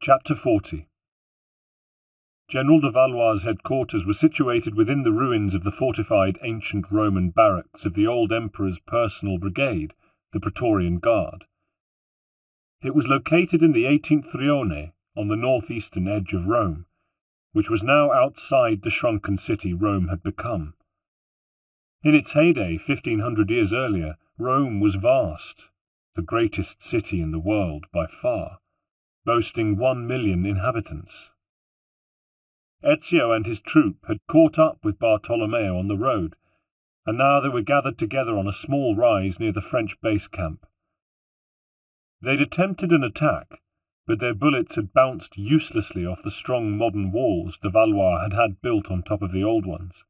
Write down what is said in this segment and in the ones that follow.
Chapter 40. General de Valois' headquarters were situated within the ruins of the fortified ancient Roman barracks of the old emperor's personal brigade, the Praetorian Guard. It was located in the 18th Rione, on the northeastern edge of Rome, which was now outside the shrunken city Rome had become. In its heyday, 1500 years earlier, Rome was vast, the greatest city in the world by far, boasting 1 million inhabitants. Ezio and his troop had caught up with Bartolomeo on the road, and now they were gathered together on a small rise near the French base camp. They'd attempted an attack, but their bullets had bounced uselessly off the strong modern walls de Valois had built on top of the old ones.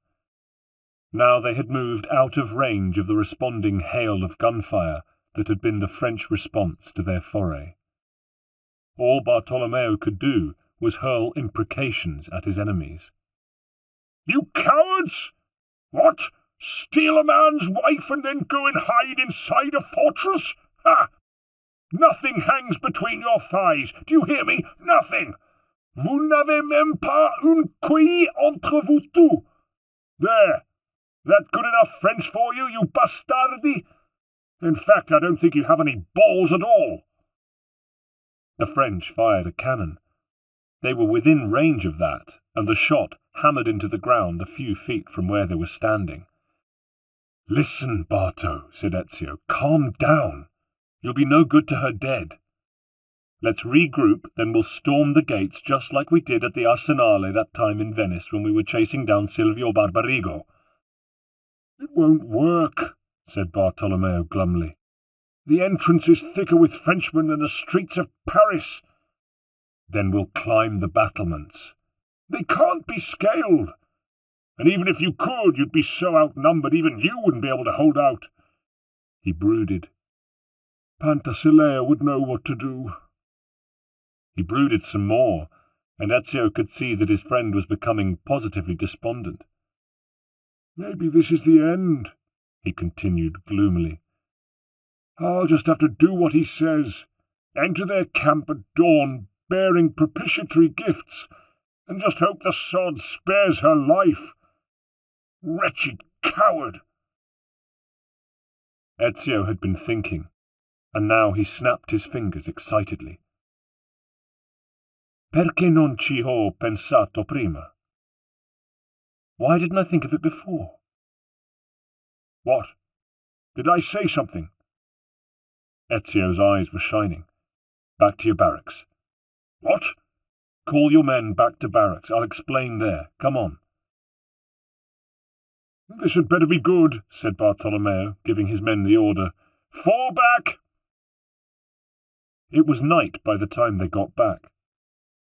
Now they had moved out of range of the responding hail of gunfire that had been the French response to their foray. All Bartolomeo could do was hurl imprecations at his enemies. "You cowards! What? Steal a man's wife and then go and hide inside a fortress? Ha! Nothing hangs between your thighs. Do you hear me? Nothing! Vous n'avez même pas un cuit entre vous deux. There! That good enough French for you, you bastardi? In fact, I don't think you have any balls at all." The French fired a cannon. They were within range of that, and the shot hammered into the ground a few feet from where they were standing. "Listen, Barto," said Ezio. "Calm down. You'll be no good to her dead. Let's regroup, then we'll storm the gates just like we did at the Arsenale that time in Venice when we were chasing down Silvio Barbarigo." "It won't work," said Bartolomeo glumly. "The entrance is thicker with Frenchmen than the streets of Paris." "Then we'll climb the battlements." "They can't be scaled. And even if you could, you'd be so outnumbered even you wouldn't be able to hold out." He brooded. "Pantasilea would know what to do." He brooded some more, and Ezio could see that his friend was becoming positively despondent. "Maybe this is the end," he continued gloomily. "I'll just have to do what he says. Enter their camp at dawn, bearing propitiatory gifts, and just hope the sod spares her life. Wretched coward!" Ezio had been thinking, and now he snapped his fingers excitedly. "Perché non ci ho pensato prima? Why didn't I think of it before?" "What? Did I say something?" Ezio's eyes were shining. "Back to your barracks." "What?" "Call your men back to barracks. I'll explain there. Come on." "This had better be good," said Bartolomeo, giving his men the order. "Fall back!" It was night by the time they got back.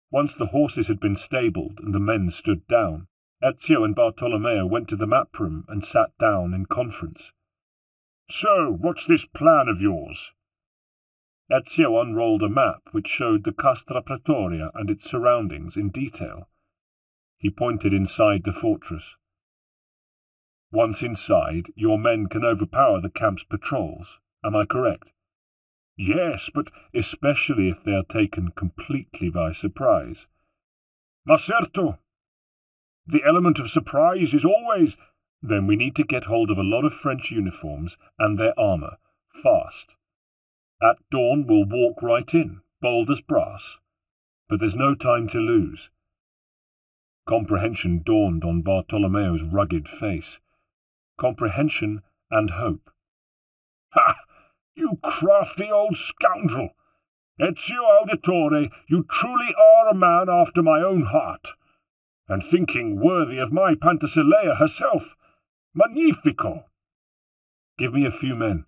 Once the horses had been stabled and the men stood down, Ezio and Bartolomeo went to the map room and sat down in conference. "So, what's this plan of yours?" Ezio unrolled a map which showed the Castra Praetoria and its surroundings in detail. He pointed inside the fortress. "Once inside, your men can overpower the camp's patrols. Am I correct?" "Yes, but especially if they are taken completely by surprise." "Ma certo. The element of surprise is always—" "Then we need to get hold of a lot of French uniforms and their armour, fast. At dawn we'll walk right in, bold as brass. But there's no time to lose." Comprehension dawned on Bartolomeo's rugged face. Comprehension and hope. "Ha! You crafty old scoundrel! Ezio Auditore, you truly are a man after my own heart, and thinking worthy of my Pantasilea herself. Magnifico! Give me a few men.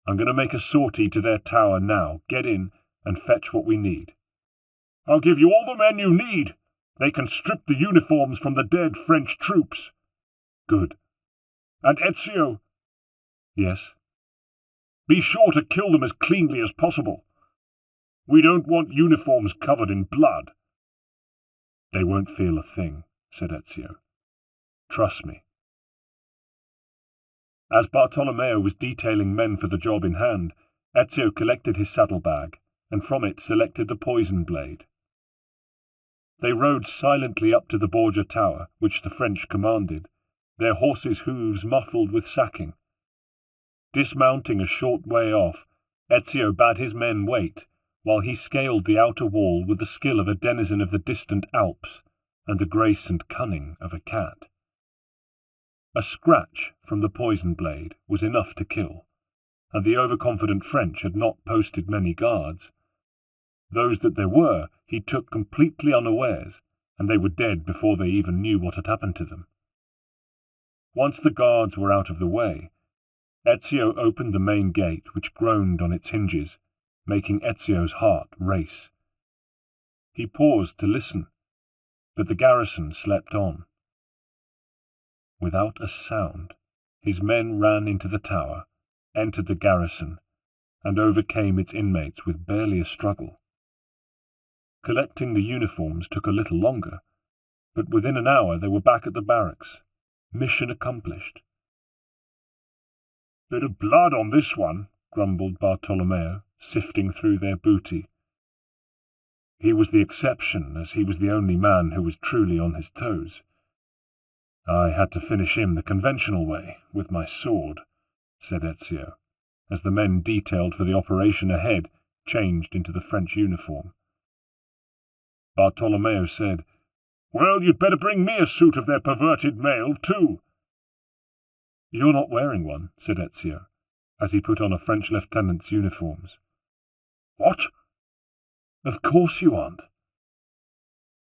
I'm going to make a sortie to their tower now. Get in and fetch what we need." "I'll give you all the men you need. They can strip the uniforms from the dead French troops." "Good." "And Ezio." "Yes." "Be sure to kill them as cleanly as possible. We don't want uniforms covered in blood." "They won't feel a thing," said Ezio. "Trust me." As Bartolomeo was detailing men for the job in hand, Ezio collected his saddlebag, and from it selected the poison blade. They rode silently up to the Borgia Tower, which the French commanded, their horses' hooves muffled with sacking. Dismounting a short way off, Ezio bade his men wait, while he scaled the outer wall with the skill of a denizen of the distant Alps and the grace and cunning of a cat. A scratch from the poison blade was enough to kill, and the overconfident French had not posted many guards. Those that there were he took completely unawares, and they were dead before they even knew what had happened to them. Once the guards were out of the way, Ezio opened the main gate, which groaned on its hinges, making Ezio's heart race. He paused to listen, but the garrison slept on. Without a sound, his men ran into the tower, entered the garrison, and overcame its inmates with barely a struggle. Collecting the uniforms took a little longer, but within an hour they were back at the barracks. Mission accomplished. "Bit of blood on this one," grumbled Bartolomeo, sifting through their booty. He was the exception, as he was the only man who was truly on his toes. "I had to finish him the conventional way, with my sword," said Ezio, as the men detailed for the operation ahead changed into the French uniform. Bartolomeo said, "Well, you'd better bring me a suit of their perverted mail, too." "You're not wearing one," said Ezio, as he put on a French lieutenant's uniforms. "What?" "Of course you aren't.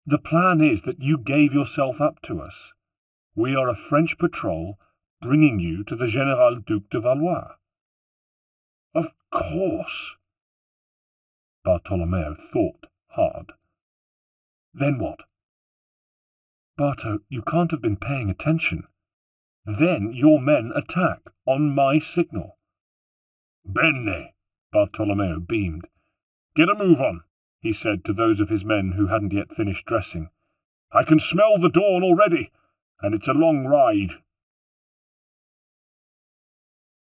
The plan is that you gave yourself up to us. We are a French patrol bringing you to the Général Duc de Valois." "Of course." Bartolomeo thought hard. "Then what?" "Barto, you can't have been paying attention. Then your men attack, on my signal." "Bene," Bartolomeo beamed. "Get a move on," he said to those of his men who hadn't yet finished dressing. "I can smell the dawn already, and it's a long ride."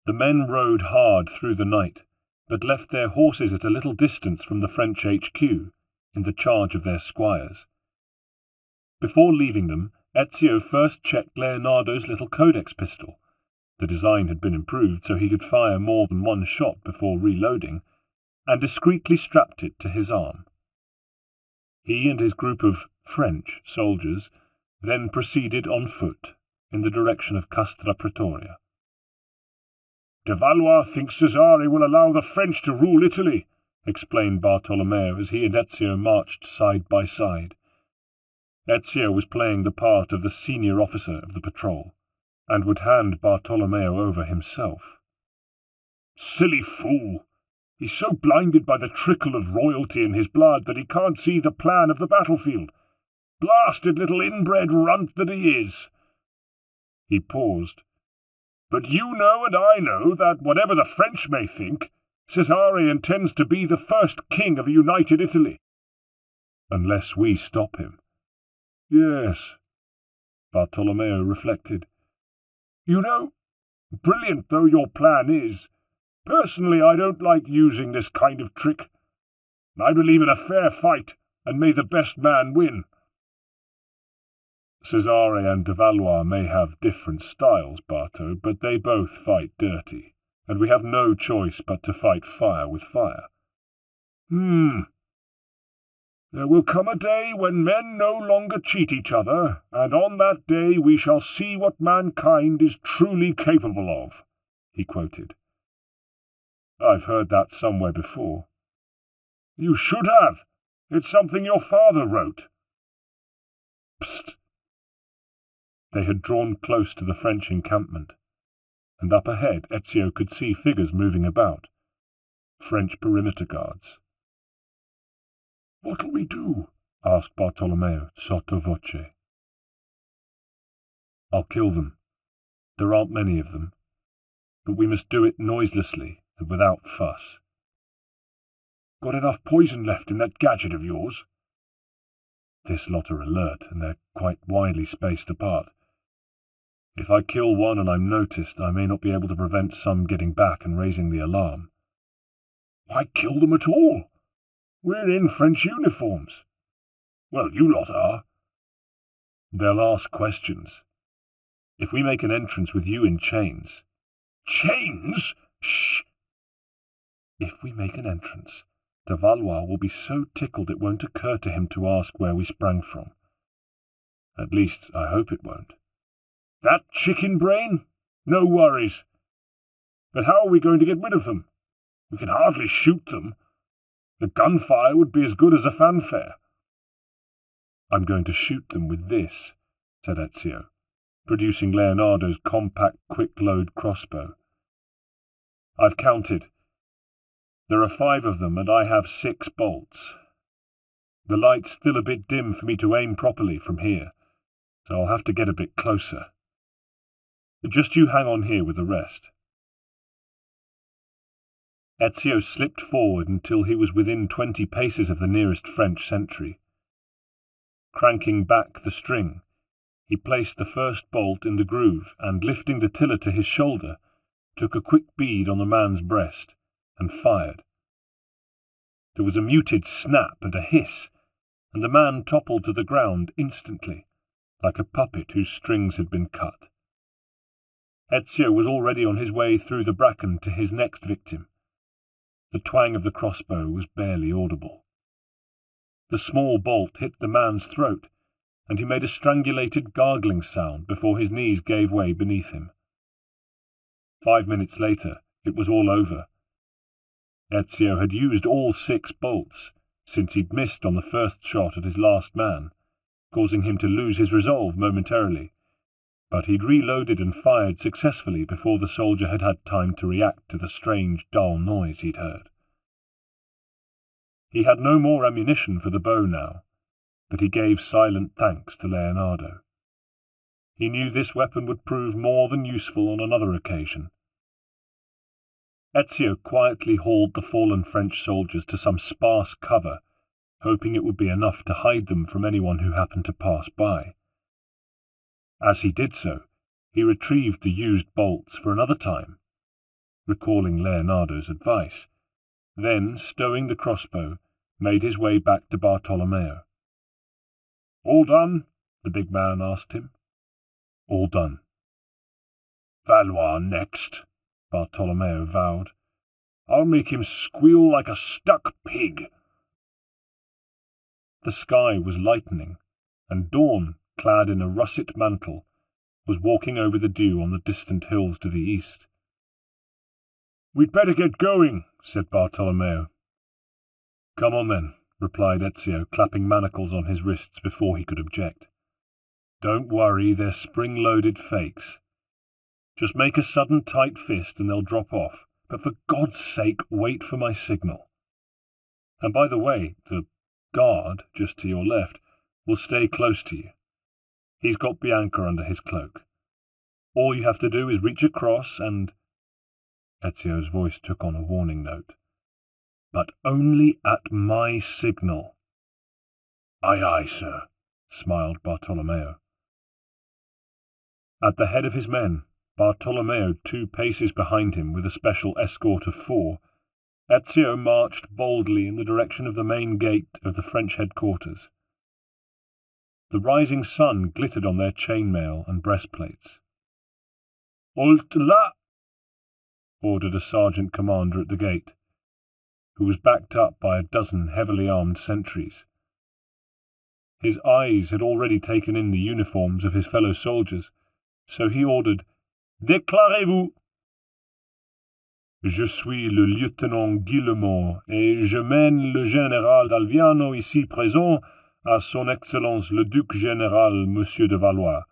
The men rode hard through the night, but left their horses at a little distance from the French HQ, in the charge of their squires. Before leaving them, Ezio first checked Leonardo's little codex pistol. The design had been improved so he could fire more than one shot before reloading, and discreetly strapped it to his arm. He and his group of French soldiers then proceeded on foot in the direction of Castra Pretoria. "De Valois thinks Cesare will allow the French to rule Italy," explained Bartolomeo as he and Ezio marched side by side. Ezio was playing the part of the senior officer of the patrol, and would hand Bartolomeo over himself. "Silly fool! He's so blinded by the trickle of royalty in his blood that he can't see the plan of the battlefield. Blasted little inbred runt that he is!" He paused. "But you know and I know that, whatever the French may think, Cesare intends to be the first king of a united Italy." "Unless we stop him." "Yes," Bartolomeo reflected. "You know, brilliant though your plan is, personally I don't like using this kind of trick. I believe in a fair fight, and may the best man win." "Cesare and de Valois may have different styles, Barto, but they both fight dirty, and we have no choice but to fight fire with fire." "There will come a day when men no longer cheat each other, and on that day we shall see what mankind is truly capable of," he quoted. "I've heard that somewhere before." "You should have. It's something your father wrote." "Psst." They had drawn close to the French encampment, and up ahead Ezio could see figures moving about. French perimeter guards. "What'll we do?" asked Bartolomeo, sotto voce. "I'll kill them. There aren't many of them. But we must do it noiselessly and without fuss." "Got enough poison left in that gadget of yours?" "This lot are alert, and they're quite widely spaced apart. If I kill one and I'm noticed, I may not be able to prevent some getting back and raising the alarm." "Why kill them at all? We're in French uniforms." Well, you lot are. They'll ask questions. If we make an entrance with you in chains... Chains? Shh! If we make an entrance, de Valois will be so tickled it won't occur to him to ask where we sprang from. At least, I hope it won't. That chicken brain? No worries. But how are we going to get rid of them? We can hardly shoot them. The gunfire would be as good as a fanfare. I'm going to shoot them with this, said Ezio, producing Leonardo's compact quick-load crossbow. I've counted. There are 5 of them, and I have 6 bolts. The light's still a bit dim for me to aim properly from here, so I'll have to get a bit closer. Just you hang on here with the rest. Ezio slipped forward until he was within 20 paces of the nearest French sentry. Cranking back the string, he placed the first bolt in the groove and, lifting the tiller to his shoulder, took a quick bead on the man's breast and fired. There was a muted snap and a hiss, and the man toppled to the ground instantly, like a puppet whose strings had been cut. Ezio was already on his way through the bracken to his next victim. The twang of the crossbow was barely audible. The small bolt hit the man's throat, and he made a strangulated gargling sound before his knees gave way beneath him. 5 minutes later, it was all over. Ezio had used all 6 bolts, since he'd missed on the first shot at his last man, causing him to lose his resolve momentarily, but he'd reloaded and fired successfully before the soldier had had time to react to the strange, dull noise he'd heard. He had no more ammunition for the bow now, but he gave silent thanks to Leonardo. He knew this weapon would prove more than useful on another occasion. Ezio quietly hauled the fallen French soldiers to some sparse cover, hoping it would be enough to hide them from anyone who happened to pass by. As he did so, he retrieved the used bolts for another time, recalling Leonardo's advice, then, stowing the crossbow, made his way back to Bartolomeo. "All done?" the big man asked him. "All done." "Valois next," Bartolomeo vowed. "I'll make him squeal like a stuck pig." The sky was lightening, and dawn, clad in a russet mantle, was walking over the dew on the distant hills to the east. "We'd better get going," said Bartolomeo. "Come on then," replied Ezio, clapping manacles on his wrists before he could object. "Don't worry, they're spring-loaded fakes. Just make a sudden tight fist and they'll drop off, but for God's sake wait for my signal. And by the way, the guard, just to your left, will stay close to you. He's got Bianca under his cloak. All you have to do is reach across and—" Ezio's voice took on a warning note. "But only at my signal." "Aye, aye, sir," smiled Bartolomeo. At the head of his men, Bartolomeo 2 paces behind him with a special escort of 4, Ezio marched boldly in the direction of the main gate of the French headquarters. The rising sun glittered on their chainmail and breastplates. "Halt là!" ordered a sergeant commander at the gate, who was backed up by a dozen heavily armed sentries. His eyes had already taken in the uniforms of his fellow soldiers, so he ordered, "Déclarez-vous!" "Je suis le lieutenant Guillemot, et je mène le général d'Alviano ici présent à son Excellence le Duc Général Monsieur de Valois.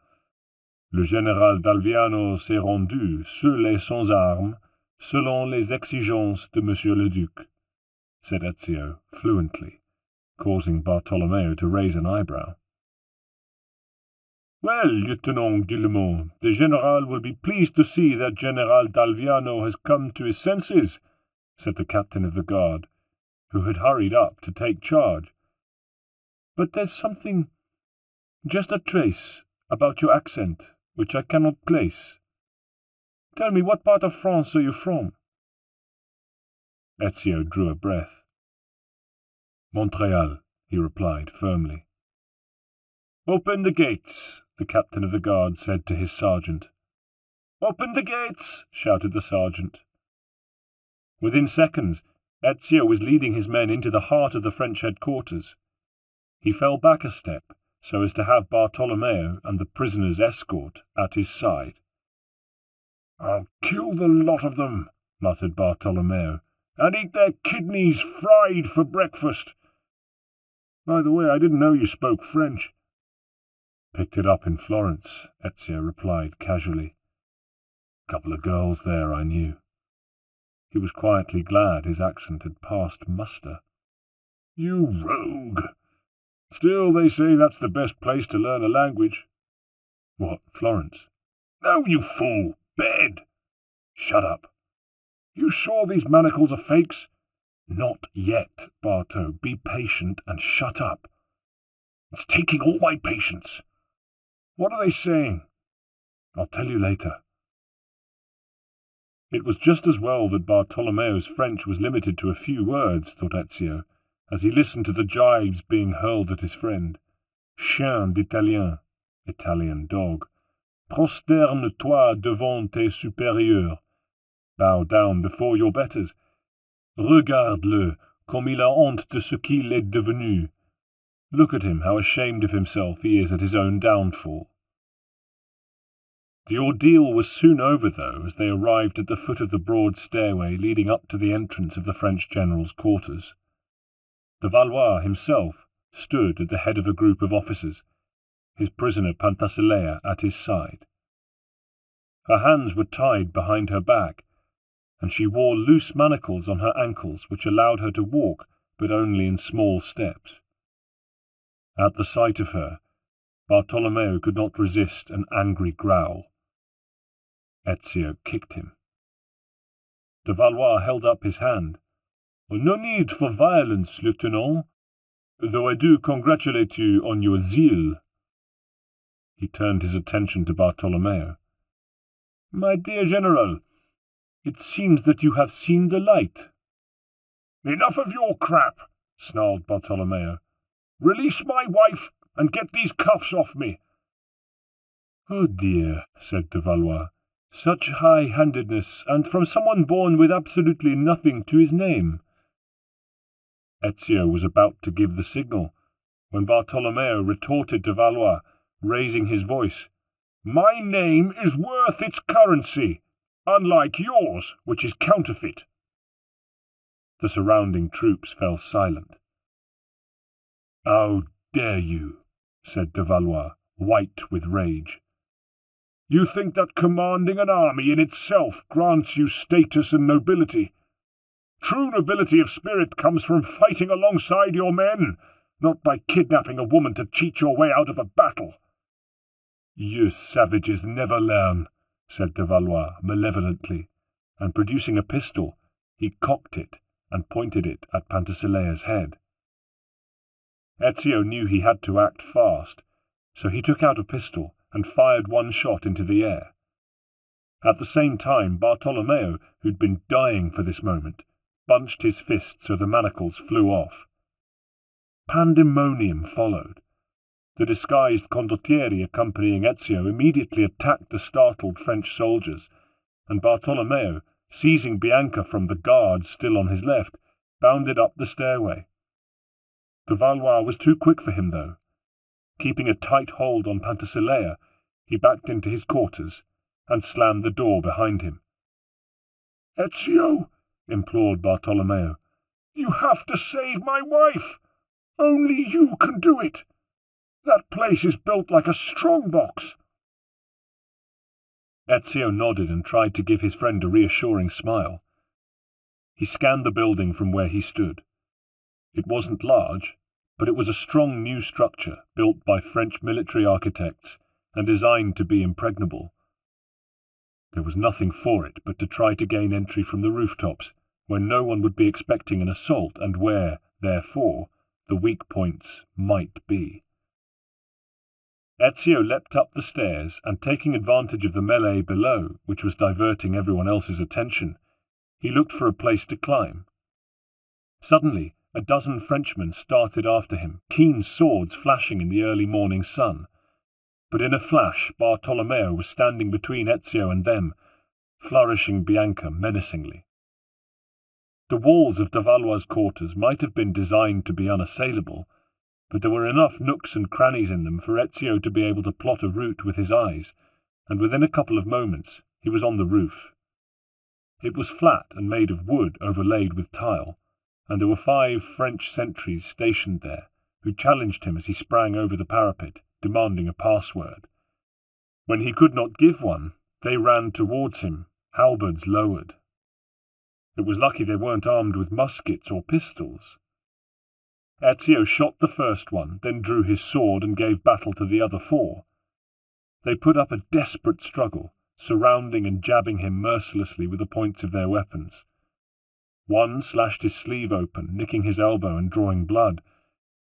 Le général d'Alviano s'est rendu, seul et sans armes, selon les exigences de Monsieur le Duc," said Ezio fluently, causing Bartolomeo to raise an eyebrow. "Well, Lieutenant Guillemot, the General will be pleased to see that General d'Alviano has come to his senses," said the captain of the guard, who had hurried up to take charge. "But there's something, just a trace, about your accent, which I cannot place. Tell me, what part of France are you from?" Ezio drew a breath. "Montreal," he replied firmly. "Open the gates," the captain of the guard said to his sergeant. "Open the gates," shouted the sergeant. Within seconds, Ezio was leading his men into the heart of the French headquarters. He fell back a step so as to have Bartolomeo and the prisoner's escort at his side. "I'll kill the lot of them," muttered Bartolomeo, "and eat their kidneys fried for breakfast. By the way, I didn't know you spoke French." "Picked it up in Florence," Ezio replied casually. "Couple of girls there I knew." He was quietly glad his accent had passed muster. "You rogue! Still, they say that's the best place to learn a language." "What, Florence?" "No, you fool! Bed!" "Shut up." "You sure these manacles are fakes?" "Not yet, Barto. Be patient and shut up." "It's taking all my patience." "What are they saying?" "I'll tell you later." It was just as well that Bartolomeo's French was limited to a few words, thought Ezio, as he listened to the jibes being hurled at his friend. Chien d'Italien, Italian dog. Prosterne-toi devant tes supérieurs. Bow down before your betters. Regarde-le, comme il a honte de ce qu'il est devenu. Look at him, how ashamed of himself he is at his own downfall. The ordeal was soon over, though, as they arrived at the foot of the broad stairway leading up to the entrance of the French general's quarters. The Valois himself stood at the head of a group of officers, his prisoner Pantasilea at his side. Her hands were tied behind her back, and she wore loose manacles on her ankles which allowed her to walk, but only in small steps. At the sight of her, Bartolomeo could not resist an angry growl. Ezio kicked him. De Valois held up his hand. "No need for violence, Lieutenant, though I do congratulate you on your zeal." He turned his attention to Bartolomeo. "My dear General, it seems that you have seen the light." "Enough of your crap," snarled Bartolomeo. "Release my wife and get these cuffs off me." "Oh dear," said de Valois. "Such high-handedness, and from someone born with absolutely nothing to his name." Ezio was about to give the signal, when Bartolomeo retorted to Valois, raising his voice. "My name is worth its currency, unlike yours, which is counterfeit." The surrounding troops fell silent. "How dare you?" said de Valois, white with rage. "You think that commanding an army in itself grants you status and nobility? True nobility of spirit comes from fighting alongside your men, not by kidnapping a woman to cheat your way out of a battle." "You savages never learn," said de Valois malevolently, and producing a pistol, he cocked it and pointed it at Pantasilea's head. Ezio knew he had to act fast, so he took out a pistol and fired one shot into the air. At the same time, Bartolomeo, who'd been dying for this moment, bunched his fist so the manacles flew off. Pandemonium followed. The disguised condottieri accompanying Ezio immediately attacked the startled French soldiers, and Bartolomeo, seizing Bianca from the guard still on his left, bounded up the stairway. De Valois was too quick for him, though. Keeping a tight hold on Pantasilea, he backed into his quarters and slammed the door behind him. "Ezio," implored Bartolomeo, "you have to save my wife. Only you can do it. That place is built like a strong-box." Ezio nodded and tried to give his friend a reassuring smile. He scanned the building from where he stood. It wasn't large, but it was a strong new structure built by French military architects and designed to be impregnable. There was nothing for it but to try to gain entry from the rooftops, where no one would be expecting an assault and where, therefore, the weak points might be. Ezio leapt up the stairs and, taking advantage of the melee below, which was diverting everyone else's attention, he looked for a place to climb. Suddenly, a dozen Frenchmen started after him, keen swords flashing in the early morning sun. But in a flash Bartolomeo was standing between Ezio and them, flourishing Bianca menacingly. The walls of de Valois' quarters might have been designed to be unassailable, but there were enough nooks and crannies in them for Ezio to be able to plot a route with his eyes, and within a couple of moments he was on the roof. It was flat and made of wood overlaid with tile, and there were 5 French sentries stationed there, who challenged him as he sprang over the parapet, demanding a password. When he could not give one, they ran towards him, halberds lowered. It was lucky they weren't armed with muskets or pistols. Ezio shot the first one, then drew his sword and gave battle to the other 4. They put up a desperate struggle, surrounding and jabbing him mercilessly with the points of their weapons. One slashed his sleeve open, nicking his elbow and drawing blood,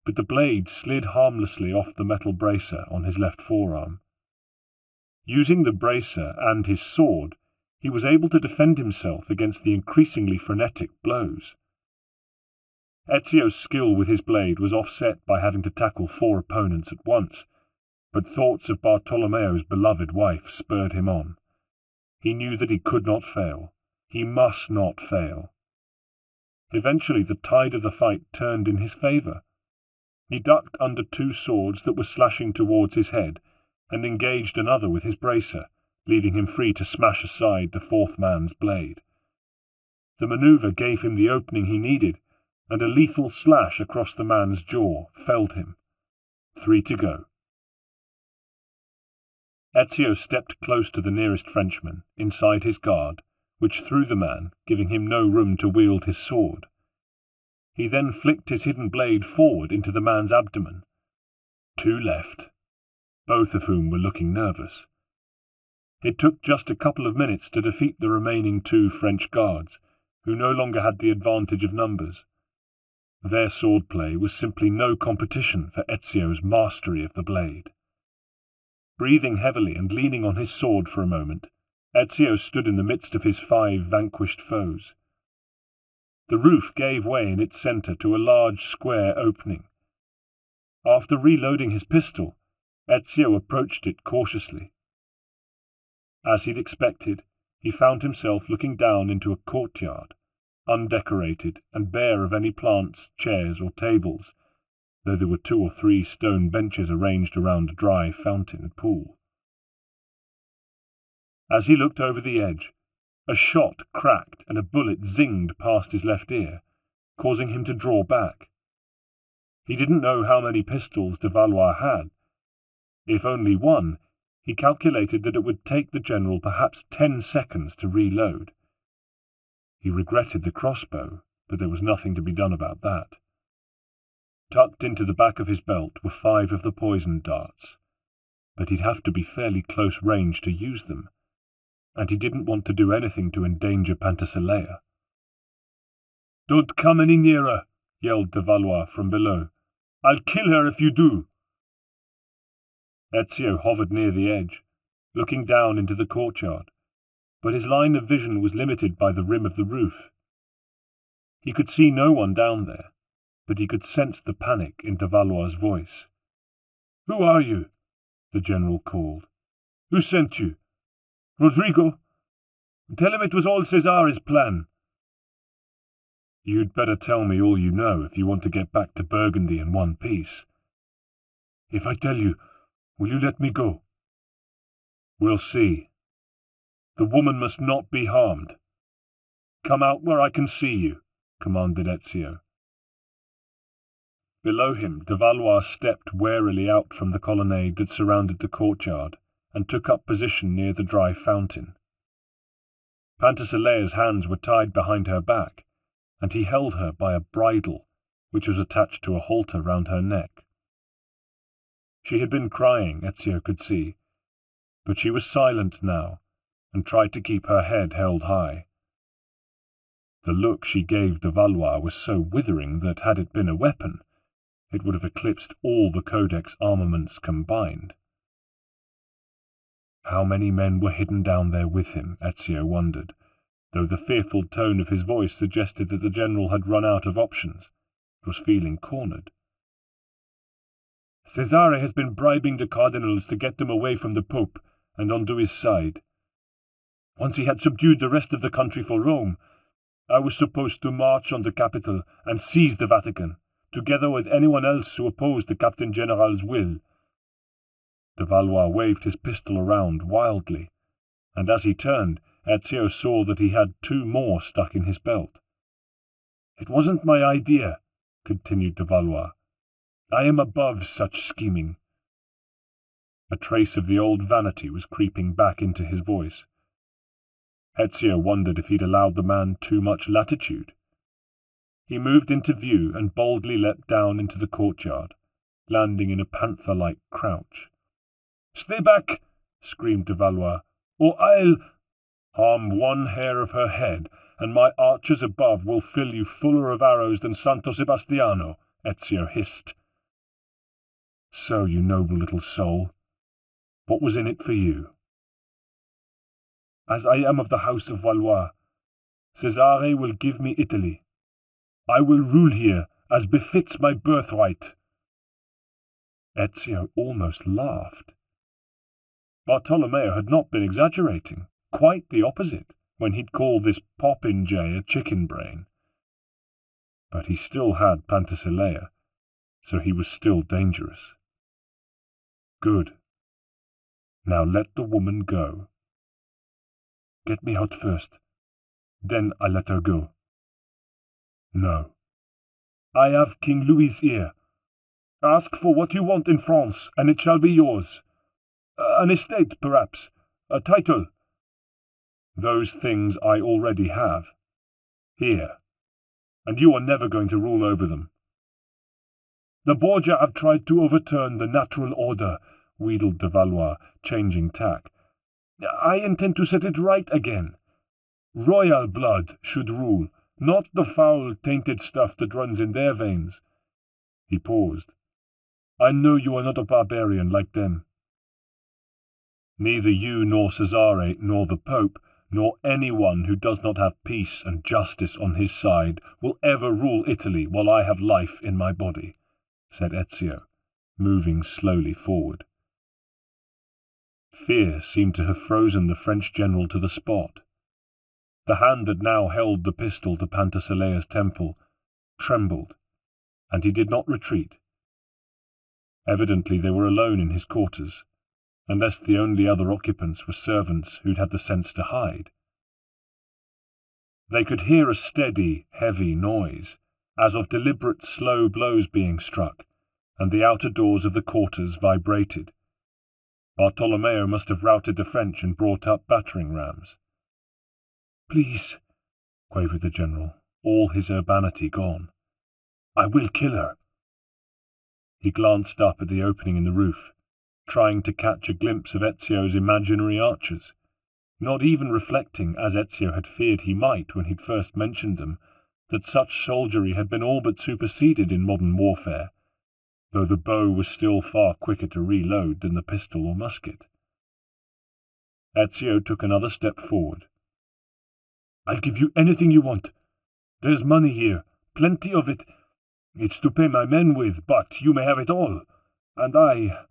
but the blade slid harmlessly off the metal bracer on his left forearm. Using the bracer and his sword, he was able to defend himself against the increasingly frenetic blows. Ezio's skill with his blade was offset by having to tackle 4 opponents at once, but thoughts of Bartolomeo's beloved wife spurred him on. He knew that he could not fail. He must not fail. Eventually the tide of the fight turned in his favour. He ducked under 2 swords that were slashing towards his head, and engaged another with his bracer, leaving him free to smash aside the 4th man's blade. The manoeuvre gave him the opening he needed, and a lethal slash across the man's jaw felled him. 3 to go. Ezio stepped close to the nearest Frenchman, inside his guard, which threw the man, giving him no room to wield his sword. He then flicked his hidden blade forward into the man's abdomen. 2 left, both of whom were looking nervous. It took just a couple of minutes to defeat the remaining 2 French guards, who no longer had the advantage of numbers. Their swordplay was simply no competition for Ezio's mastery of the blade. Breathing heavily and leaning on his sword for a moment, Ezio stood in the midst of his 5 vanquished foes. The roof gave way in its centre to a large square opening. After reloading his pistol, Ezio approached it cautiously. As he'd expected, he found himself looking down into a courtyard, undecorated and bare of any plants, chairs or tables, though there were 2 or 3 stone benches arranged around a dry fountain pool. As he looked over the edge, a shot cracked and a bullet zinged past his left ear, causing him to draw back. He didn't know how many pistols de Valois had. If only one, he calculated that it would take the general perhaps 10 seconds to reload. He regretted the crossbow, but there was nothing to be done about that. Tucked into the back of his belt were 5 of the poisoned darts, but he'd have to be fairly close range to use them, and he didn't want to do anything to endanger Penthesilea. "Don't come any nearer," yelled de Valois from below. "I'll kill her if you do." Ezio hovered near the edge, looking down into the courtyard, but his line of vision was limited by the rim of the roof. He could see no one down there, but he could sense the panic in de Valois' voice. "Who are you?" the general called. "Who sent you? Rodrigo? Tell him it was all Cesare's plan." "You'd better tell me all you know if you want to get back to Burgundy in one piece." "If I tell you, will you let me go?" "We'll see. The woman must not be harmed. Come out where I can see you," commanded Ezio. Below him, de Valois stepped warily out from the colonnade that surrounded the courtyard and took up position near the dry fountain. Penthesilea's hands were tied behind her back, and he held her by a bridle, which was attached to a halter round her neck. She had been crying, Ezio could see, but she was silent now, and tried to keep her head held high. The look she gave de Valois was so withering that, had it been a weapon, it would have eclipsed all the Codex armaments combined. How many men were hidden down there with him, Ezio wondered, though the fearful tone of his voice suggested that the general had run out of options, was feeling cornered. Cesare has been bribing the cardinals to get them away from the Pope and onto his side. Once he had subdued the rest of the country for Rome, I was supposed to march on the capital and seize the Vatican, together with anyone else who opposed the Captain General's will. De Valois waved his pistol around wildly, and as he turned, Ezio saw that he had 2 more stuck in his belt. "It wasn't my idea," continued de Valois. "I am above such scheming." A trace of the old vanity was creeping back into his voice. Ezio wondered if he'd allowed the man too much latitude. He moved into view and boldly leapt down into the courtyard, landing in a panther-like crouch. "Stay back!" screamed de Valois, "or I'll harm 1 hair of her head, and my archers above will fill you fuller of arrows than Santo Sebastiano," Ezio hissed. "So, you noble little soul, what was in it for you?" "As I am of the house of Valois, Cesare will give me Italy. I will rule here as befits my birthright." Ezio almost laughed. Bartolomeo had not been exaggerating, quite the opposite, when he'd called this popinjay a chicken brain. But he still had Penthesilea, so he was still dangerous. Good. Now let the woman go. "Get me out first. Then I let her go." "No. I have King Louis's ear. Ask for what you want in France, and it shall be yours. An estate, perhaps. A title." "Those things I already have. Here. And you are never going to rule over them." "The Borgia have tried to overturn the natural order," wheedled de Valois, changing tack. "I intend to set it right again. Royal blood should rule, not the foul, tainted stuff that runs in their veins." He paused. "I know you are not a barbarian like them." "Neither you nor Cesare nor the Pope, nor anyone who does not have peace and justice on his side, will ever rule Italy while I have life in my body," said Ezio, moving slowly forward. Fear seemed to have frozen the French general to the spot. The hand that now held the pistol to Pentasilea's temple trembled, and he did not retreat. Evidently they were alone in his quarters, unless the only other occupants were servants who'd had the sense to hide. They could hear a steady, heavy noise, as of deliberate slow blows being struck, and the outer doors of the quarters vibrated. Bartolomeo must have routed the French and brought up battering rams. "Please," quavered the general, all his urbanity gone. "I will kill her." He glanced up at the opening in the roof, trying to catch a glimpse of Ezio's imaginary archers, not even reflecting, as Ezio had feared he might when he'd first mentioned them, that such soldiery had been all but superseded in modern warfare, though the bow was still far quicker to reload than the pistol or musket. Ezio took another step forward. "I'll give you anything you want. There's money here, plenty of it. It's to pay my men with, but you may have it all. And I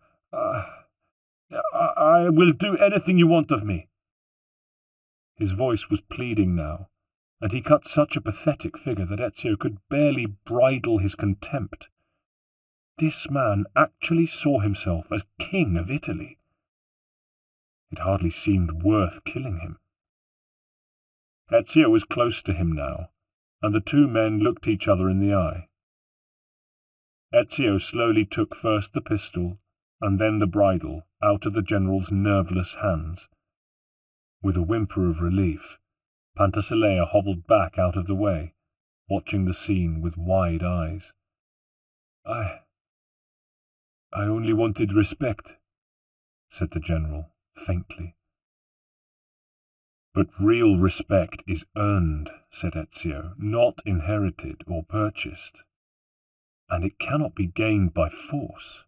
will do anything you want of me." His voice was pleading now, and he cut such a pathetic figure that Ezio could barely bridle his contempt. This man actually saw himself as king of Italy. It hardly seemed worth killing him. Ezio was close to him now, and the 2 men looked each other in the eye. Ezio slowly took first the pistol and then the bridle out of the general's nerveless hands. With a whimper of relief, Penthesilea hobbled back out of the way, watching the scene with wide eyes. I only wanted respect," said the general, faintly. "But real respect is earned," said Ezio, "not inherited or purchased. And it cannot be gained by force.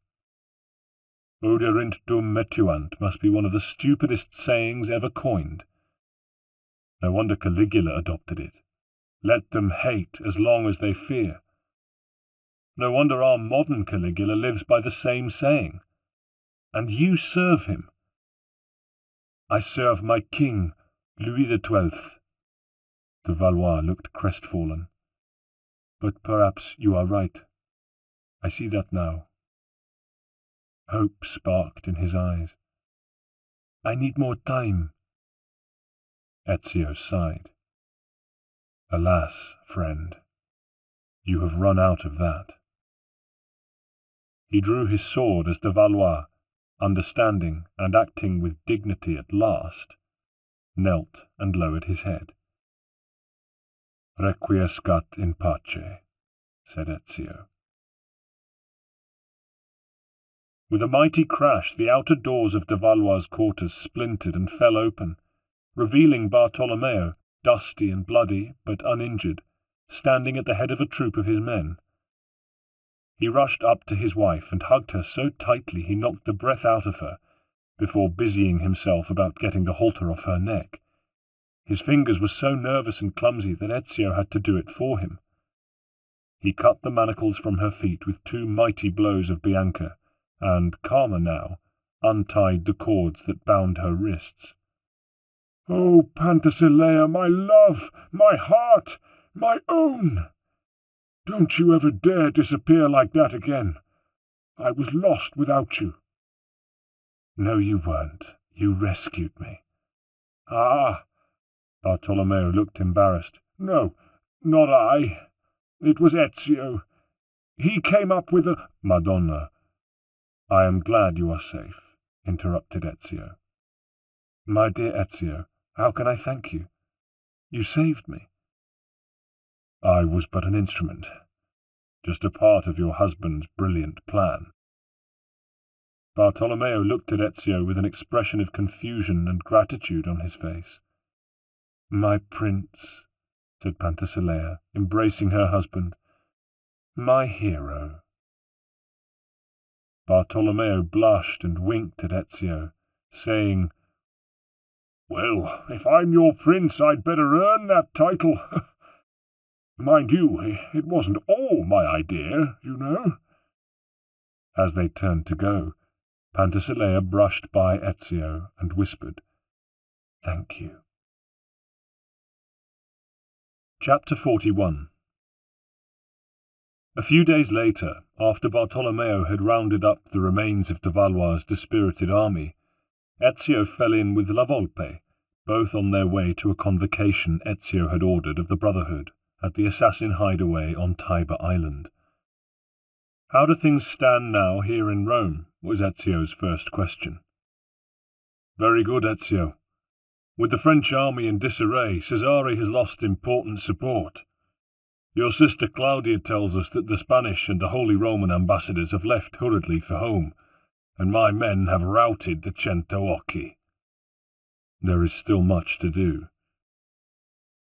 Oderint dum metuant must be one of the stupidest sayings ever coined. No wonder Caligula adopted it. Let them hate as long as they fear. No wonder our modern Caligula lives by the same saying. And you serve him. I serve my king, Louis XII. De Valois looked crestfallen. But perhaps you are right. I see that now. Hope sparked in his eyes. I need more time. Ezio sighed. Alas, friend, you have run out of that. He drew his sword as de Valois, understanding and acting with dignity at last, knelt and lowered his head. Requiescat in pace, said Ezio. With a mighty crash, the outer doors of de Valois' quarters splintered and fell open, revealing Bartolomeo, dusty and bloody, but uninjured, standing at the head of a troop of his men. He rushed up to his wife and hugged her so tightly he knocked the breath out of her, before busying himself about getting the halter off her neck. His fingers were so nervous and clumsy that Ezio had to do it for him. He cut the manacles from her feet with 2 mighty blows of Bianca, and, calmer now, untied the cords that bound her wrists. "Oh, Penthesilea, my love, my heart, my own! Don't you ever dare disappear like that again. I was lost without you." "No, you weren't. You rescued me." "Ah!" Bartolomeo looked embarrassed. "No, not I. It was Ezio. He came up with a—" "Madonna, I am glad you are safe," interrupted Ezio. "My dear Ezio, how can I thank you? You saved me." "I was but an instrument, just a part of your husband's brilliant plan." Bartolomeo looked at Ezio with an expression of confusion and gratitude on his face. "My prince," said Penthesilea, embracing her husband. "My hero." Bartolomeo blushed and winked at Ezio, saying, "Well, if I'm your prince, I'd better earn that title. Mind you, it wasn't all my idea, you know." As they turned to go, Penthesilea brushed by Ezio and whispered, "Thank you." Chapter 41. A few days later, after Bartolomeo had rounded up the remains of de Valois' dispirited army, Ezio fell in with La Volpe, both on their way to a convocation Ezio had ordered of the Brotherhood at the assassin hideaway on Tiber Island. "How do things stand now here in Rome?" was Ezio's first question. "Very good, Ezio. With the French army in disarray, Cesare has lost important support. Your sister Claudia tells us that the Spanish and the Holy Roman ambassadors have left hurriedly for home, and my men have routed the Cento Occhi. There is still much to do."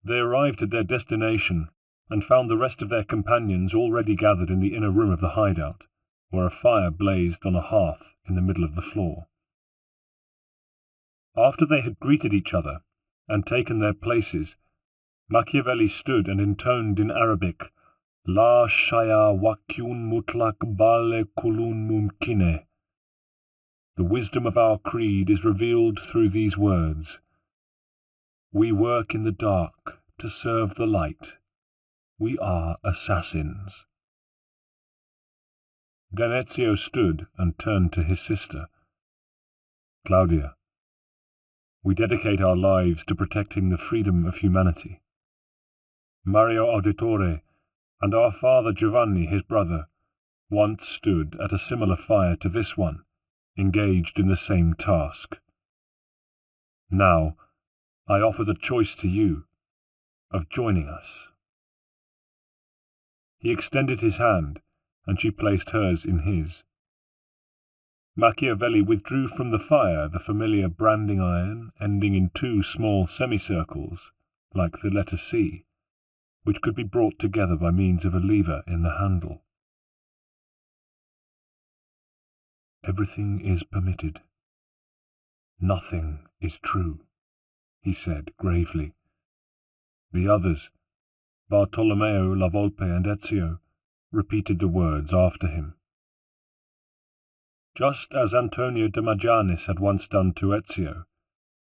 They arrived at their destination and found the rest of their companions already gathered in the inner room of the hideout, where a fire blazed on a hearth in the middle of the floor. After they had greeted each other and taken their places, Machiavelli stood and intoned in Arabic, "La shaya wakyun mutlak bale kulun mumkine." The wisdom of our creed is revealed through these words. We work in the dark to serve the light. We are assassins. Then Ezio stood and turned to his sister. "Claudia, we dedicate our lives to protecting the freedom of humanity. Mario Auditore and our father Giovanni, his brother, once stood at a similar fire to this one, engaged in the same task. Now, I offer the choice to you of joining us." He extended his hand, and she placed hers in his. Machiavelli withdrew from the fire the familiar branding iron ending in 2 small semicircles, like the letter C, which could be brought together by means of a lever in the handle. "Everything is permitted. Nothing is true," he said gravely. The others, Bartolomeo, La Volpe, and Ezio, repeated the words after him. Just as Antonio de Majanis had once done to Ezio,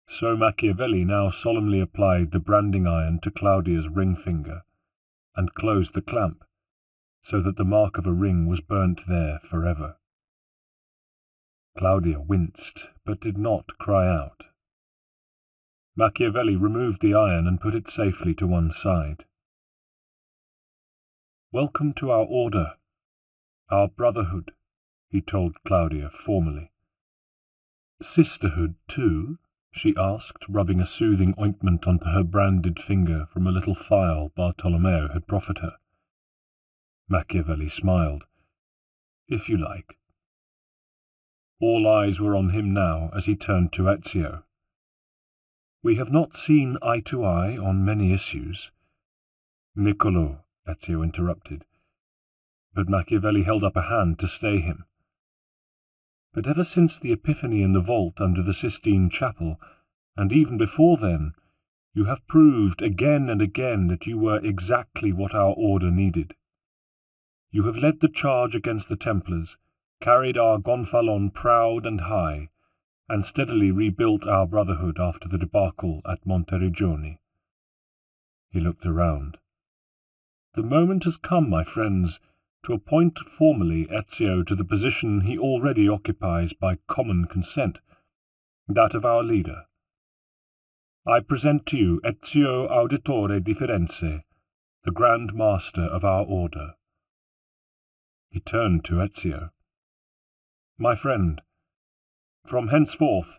so Machiavelli now solemnly applied the branding iron to Claudia's ring finger, and closed the clamp, so that the mark of a ring was burnt there forever. Claudia winced, but did not cry out. Machiavelli removed the iron and put it safely to one side. "Welcome to our order, our brotherhood," he told Claudia formally. "Sisterhood, too?" she asked, rubbing a soothing ointment onto her branded finger from a little phial Bartolomeo had proffered her. Machiavelli smiled. "If you like." All eyes were on him now as he turned to Ezio. "We have not seen eye to eye on many issues." "Niccolo," Ezio interrupted, but Machiavelli held up a hand to stay him. "But ever since the Epiphany in the vault under the Sistine Chapel, and even before then, you have proved again and again that you were exactly what our order needed. You have led the charge against the Templars, carried our Gonfalon proud and high, and steadily rebuilt our brotherhood after the debacle at Monteriggioni." He looked around. "The moment has come, my friends, to appoint formally Ezio to the position he already occupies by common consent, that of our leader. I present to you Ezio Auditore di Firenze, the Grand Master of our order." He turned to Ezio. "My friend, from henceforth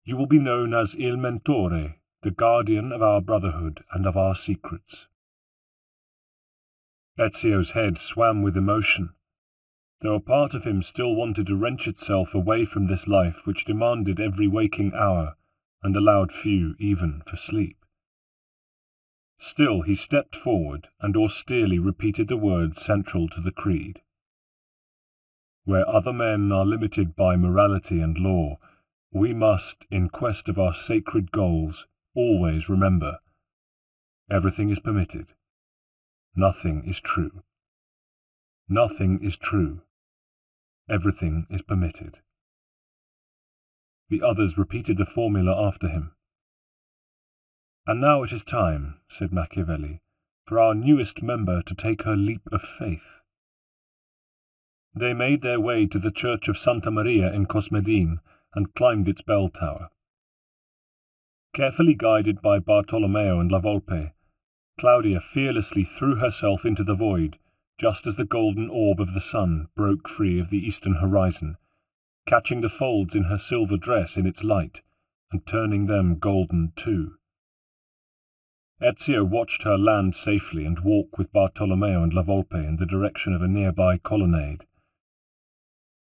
you will be known as Il Mentore, the guardian of our brotherhood and of our secrets." Ezio's head swam with emotion, though a part of him still wanted to wrench itself away from this life which demanded every waking hour and allowed few even for sleep. Still he stepped forward and austerely repeated the words central to the creed. "Where other men are limited by morality and law, we must, in quest of our sacred goals, always remember, everything is permitted. Nothing is true. Nothing is true. Everything is permitted." The others repeated the formula after him. "And now it is time," said Machiavelli, "for our newest member to take her leap of faith." They made their way to the church of Santa Maria in Cosmedin and climbed its bell tower. Carefully guided by Bartolomeo and La Volpe, Claudia fearlessly threw herself into the void just as the golden orb of the sun broke free of the eastern horizon, catching the folds in her silver dress in its light and turning them golden too. Ezio watched her land safely and walk with Bartolomeo and La Volpe in the direction of a nearby colonnade.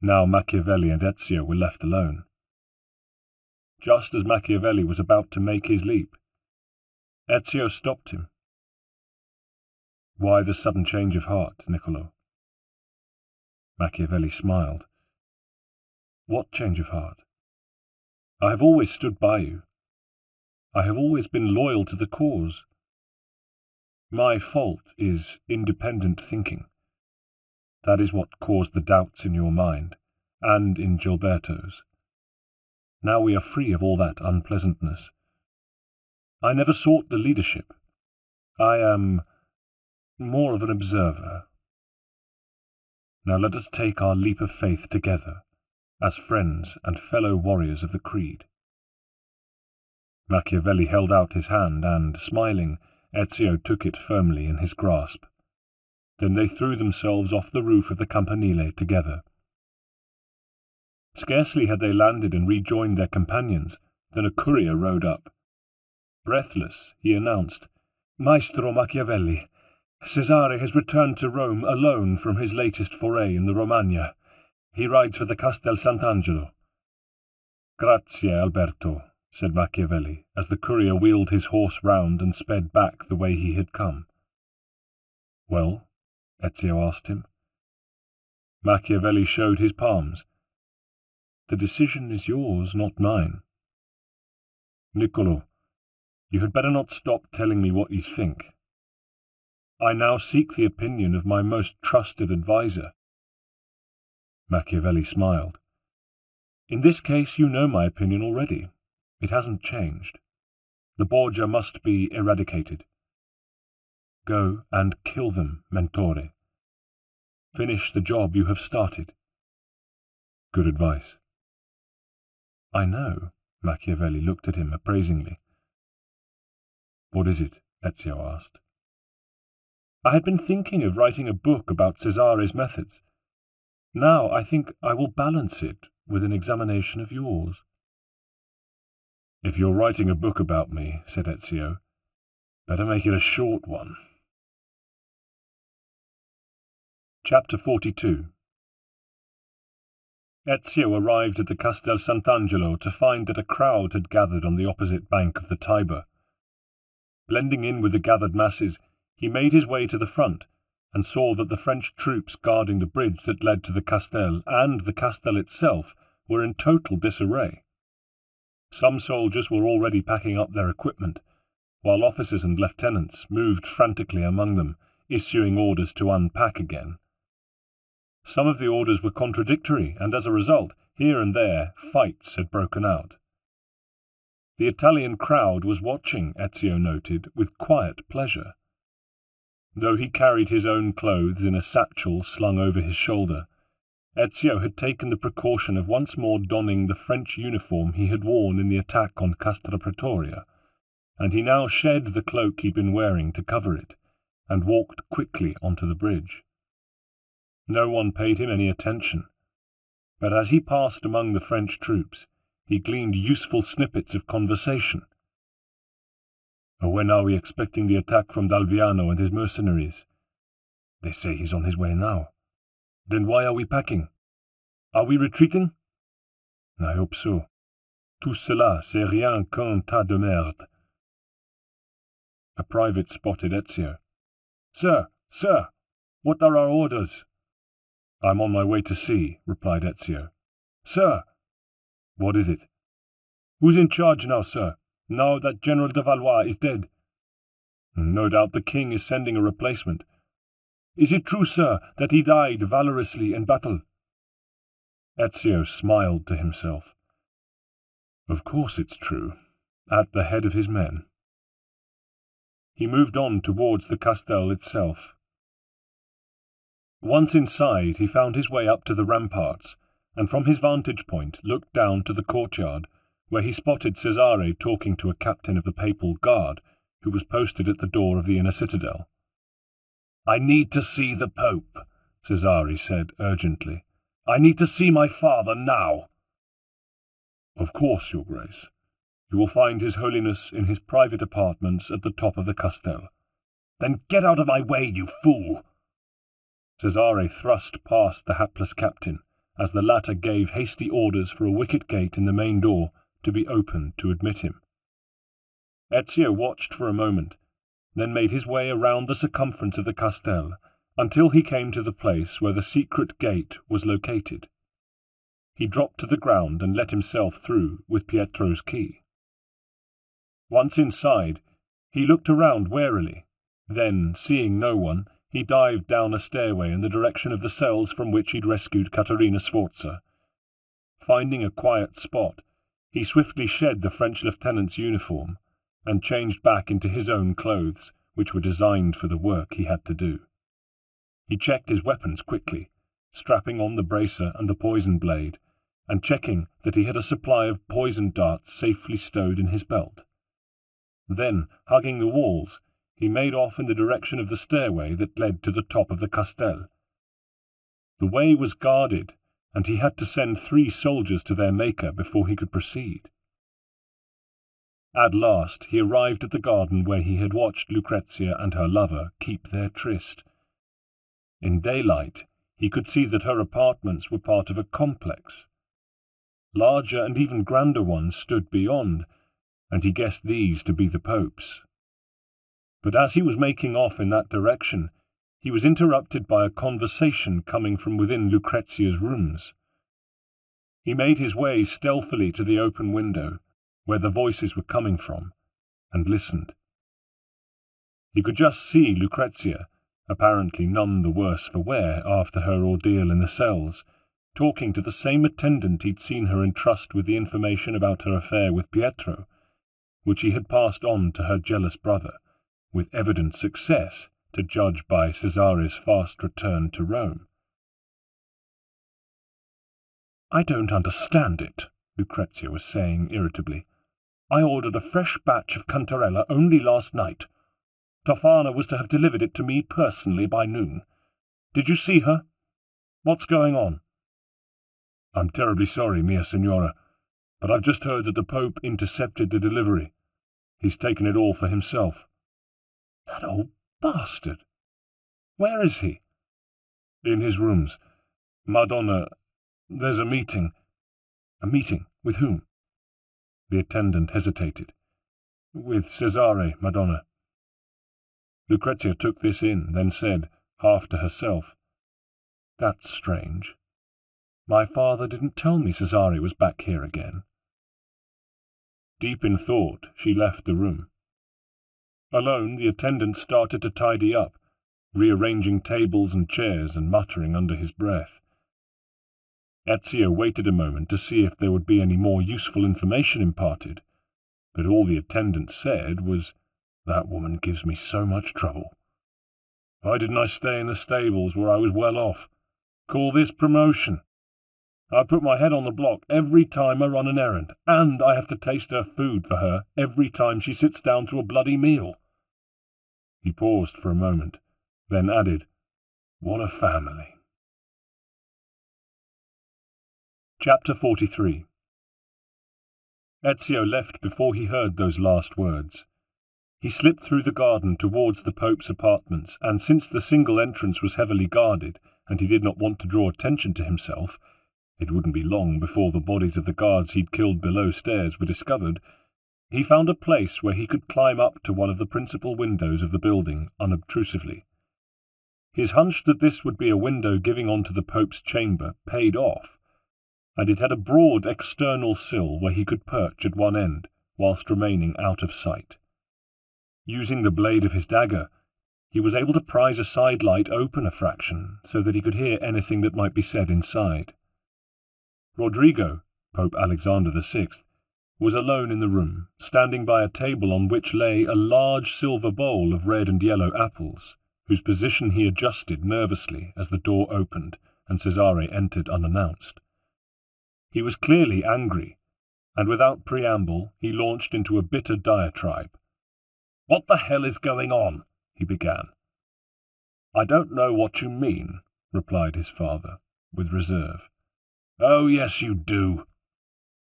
Now Machiavelli and Ezio were left alone. Just as Machiavelli was about to make his leap, Ezio stopped him. "Why the sudden change of heart, Niccolo?" Machiavelli smiled. "What change of heart? I have always stood by you. I have always been loyal to the cause. My fault is independent thinking. That is what caused the doubts in your mind, and in Gilberto's. Now we are free of all that unpleasantness. I never sought the leadership. I am more of an observer. Now let us take our leap of faith together, as friends and fellow warriors of the creed." Machiavelli held out his hand and, smiling, Ezio took it firmly in his grasp. Then they threw themselves off the roof of the campanile together. Scarcely had they landed and rejoined their companions than a courier rode up. Breathless, he announced, "Maestro Machiavelli, Cesare has returned to Rome alone from his latest foray in the Romagna. He rides for the Castel Sant'Angelo." "Grazie, Alberto," said Machiavelli, as the courier wheeled his horse round and sped back the way he had come. "Well?" Ezio asked him. Machiavelli showed his palms. "The decision is yours, not mine." "Niccolo, you had better not stop telling me what you think." I now seek the opinion of my most trusted adviser. Machiavelli smiled. In this case you know my opinion already. It hasn't changed. The Borgia must be eradicated. Go and kill them, Mentore. Finish the job you have started. Good advice. I know. Machiavelli looked at him appraisingly. What is it? Ezio asked. I had been thinking of writing a book about Cesare's methods. Now I think I will balance it with an examination of yours. If you're writing a book about me, said Ezio, better make it a short one. Chapter 42. Ezio arrived at the Castel Sant'Angelo to find that a crowd had gathered on the opposite bank of the Tiber. Blending in with the gathered masses, he made his way to the front and saw that the French troops guarding the bridge that led to the Castel and the Castel itself were in total disarray. Some soldiers were already packing up their equipment, while officers and lieutenants moved frantically among them, issuing orders to unpack again. Some of the orders were contradictory, and as a result, here and there, fights had broken out. The Italian crowd was watching, Ezio noted, with quiet pleasure. Though he carried his own clothes in a satchel slung over his shoulder, Ezio had taken the precaution of once more donning the French uniform he had worn in the attack on Castra Pretoria, and he now shed the cloak he'd been wearing to cover it, and walked quickly onto the bridge. No one paid him any attention, but as he passed among the French troops, he gleaned useful snippets of conversation. When are we expecting the attack from Dalviano and his mercenaries? They say he's on his way now. Then why are we packing? Are we retreating? I hope so. Tout cela, c'est rien qu'un tas de merde. A private spotted Ezio. Sir, what are our orders? I'm on my way to see, replied Ezio. Sir! What is it? Who's in charge now, sir, now that General de Valois is dead? No doubt the king is sending a replacement. Is it true, sir, that he died valorously in battle? Ezio smiled to himself. Of course it's true, at the head of his men. He moved on towards the Castel itself. Once inside, he found his way up to the ramparts, and from his vantage point looked down to the courtyard, where he spotted Cesare talking to a captain of the papal guard, who was posted at the door of the inner citadel. I need to see the Pope, Cesare said urgently. I need to see my father now. Of course, Your Grace. You will find His Holiness in his private apartments at the top of the Castel. Then get out of my way, you fool! Cesare thrust past the hapless captain, as the latter gave hasty orders for a wicket gate in the main door to be opened to admit him. Ezio watched for a moment, then made his way around the circumference of the Castel until he came to the place where the secret gate was located. He dropped to the ground and let himself through with Pietro's key. Once inside, he looked around warily. Then, seeing no one, he dived down a stairway in the direction of the cells from which he'd rescued Caterina Sforza. Finding a quiet spot, he swiftly shed the French lieutenant's uniform and changed back into his own clothes, which were designed for the work he had to do. He checked his weapons quickly, strapping on the bracer and the poison blade, and checking that he had a supply of poison darts safely stowed in his belt. Then, hugging the walls, he made off in the direction of the stairway that led to the top of the Castel. The way was guarded, and he had to send 3 soldiers to their maker before he could proceed. At last he arrived at the garden where he had watched Lucrezia and her lover keep their tryst. In daylight, he could see that her apartments were part of a complex. Larger and even grander ones stood beyond, and he guessed these to be the Pope's. But as he was making off in that direction, he was interrupted by a conversation coming from within Lucrezia's rooms. He made his way stealthily to the open window, where the voices were coming from, and listened. He could just see Lucrezia, apparently none the worse for wear after her ordeal in the cells, talking to the same attendant he'd seen her entrust with the information about her affair with Pietro, which he had passed on to her jealous brother, with evident success, to judge by Cesare's fast return to Rome. "I don't understand it," Lucrezia was saying irritably. "I ordered a fresh batch of Cantarella only last night. Tofana was to have delivered it to me personally by noon. Did you see her? What's going on?" "I'm terribly sorry, mia signora, but I've just heard that the Pope intercepted the delivery. He's taken it all for himself." "That old bastard! Where is he?" "In his rooms. Madonna, there's a meeting." "A meeting? With whom?" The attendant hesitated. "With Cesare, Madonna." Lucrezia took this in, then said, half to herself, "That's strange. My father didn't tell me Cesare was back here again." Deep in thought, she left the room. Alone, the attendant started to tidy up, rearranging tables and chairs and muttering under his breath. Ezio waited a moment to see if there would be any more useful information imparted, but all the attendant said was, "That woman gives me so much trouble. Why didn't I stay in the stables where I was well off? Call this promotion? I put my head on the block every time I run an errand, and I have to taste her food for her every time she sits down to a bloody meal." He paused for a moment, then added, "What a family." Chapter 43. Ezio left before he heard those last words. He slipped through the garden towards the Pope's apartments, and since the single entrance was heavily guarded, and he did not want to draw attention to himself, it wouldn't be long before the bodies of the guards he'd killed below stairs were discovered, he found a place where he could climb up to one of the principal windows of the building unobtrusively. His hunch that this would be a window giving onto the Pope's chamber paid off, and it had a broad external sill where he could perch at one end, whilst remaining out of sight. Using the blade of his dagger, he was able to prise a side light open a fraction so that he could hear anything that might be said inside. Rodrigo, Pope Alexander VI, was alone in the room, standing by a table on which lay a large silver bowl of red and yellow apples, whose position he adjusted nervously as the door opened and Cesare entered unannounced. He was clearly angry, and without preamble he launched into a bitter diatribe. "What the hell is going on?" he began. "I don't know what you mean," replied his father, with reserve. "Oh, yes, you do.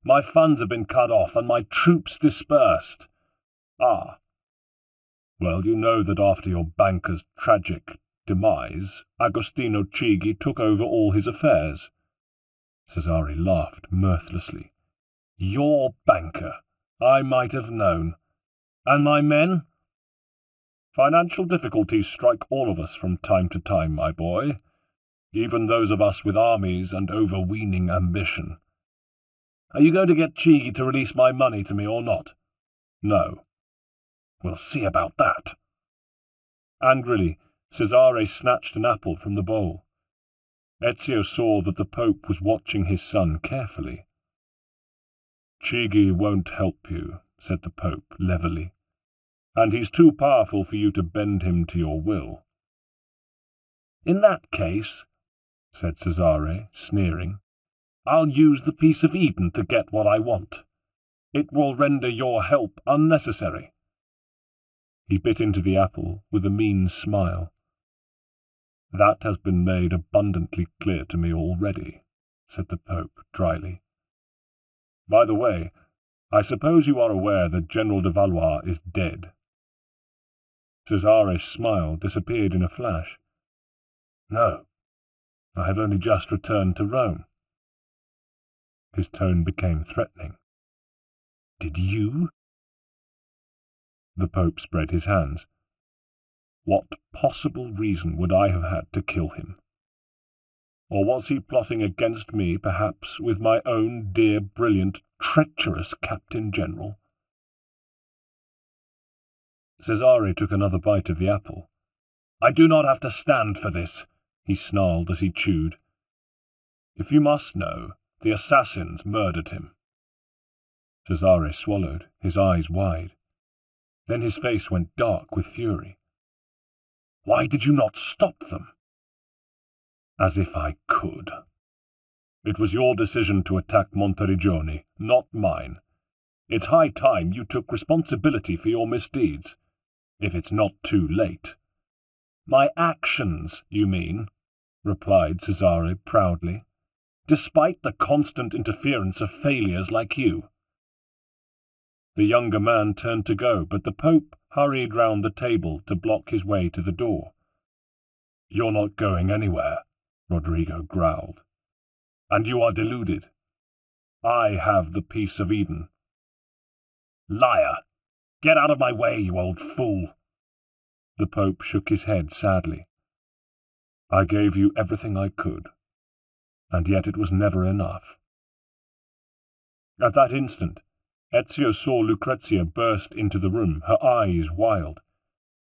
My funds have been cut off and my troops dispersed." "Ah. Well, you know that after your banker's tragic demise, Agostino Chigi took over all his affairs." Cesare laughed mirthlessly. "Your banker! I might have known. And my men?" "Financial difficulties strike all of us from time to time, my boy, even those of us with armies and overweening ambition. Are you going to get Chigi to release my money to me or not?" "No." "We'll see about that." Angrily, Cesare snatched an apple from the bowl. Ezio saw that the Pope was watching his son carefully. "Chigi won't help you," said the Pope levelly, "and he's too powerful for you to bend him to your will." "In that case," said Cesare, sneering, "I'll use the piece of Eden to get what I want. It will render your help unnecessary." He bit into the apple with a mean smile. "That has been made abundantly clear to me already," said the Pope dryly. "By the way, I suppose you are aware that General de Valois is dead." Cesare's smile disappeared in a flash. "No, I have only just returned to Rome." His tone became threatening. "Did you?" The Pope spread his hands. "What possible reason would I have had to kill him? Or was he plotting against me, perhaps, with my own dear, brilliant, treacherous Captain General?" Cesare took another bite of the apple. "I do not have to stand for this," he snarled as he chewed. "If you must know, the assassins murdered him." Cesare swallowed, his eyes wide. Then his face went dark with fury. "Why did you not stop them?" "As if I could. It was your decision to attack Monteriggioni, not mine. It's high time you took responsibility for your misdeeds, if it's not too late." "My actions, you mean," replied Cesare proudly, "despite the constant interference of failures like you." The younger man turned to go, but the Pope hurried round the table to block his way to the door. "You're not going anywhere," Rodrigo growled. "And you are deluded. I have the peace of Eden." "Liar! Get out of my way, you old fool!" The Pope shook his head sadly. "I gave you everything I could, and yet it was never enough." At that instant, Ezio saw Lucrezia burst into the room, her eyes wild.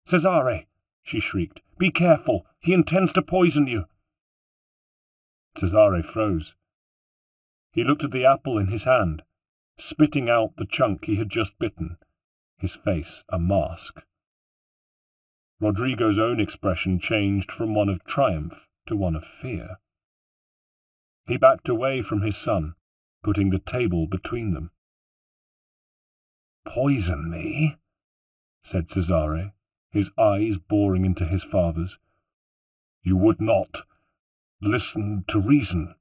"Cesare!" she shrieked. "Be careful! He intends to poison you!" Cesare froze. He looked at the apple in his hand, spitting out the chunk he had just bitten, his face a mask. Rodrigo's own expression changed from one of triumph to one of fear. He backed away from his son, putting the table between them. "Poison me?" said Cesare, his eyes boring into his father's. "You would not listen to reason,"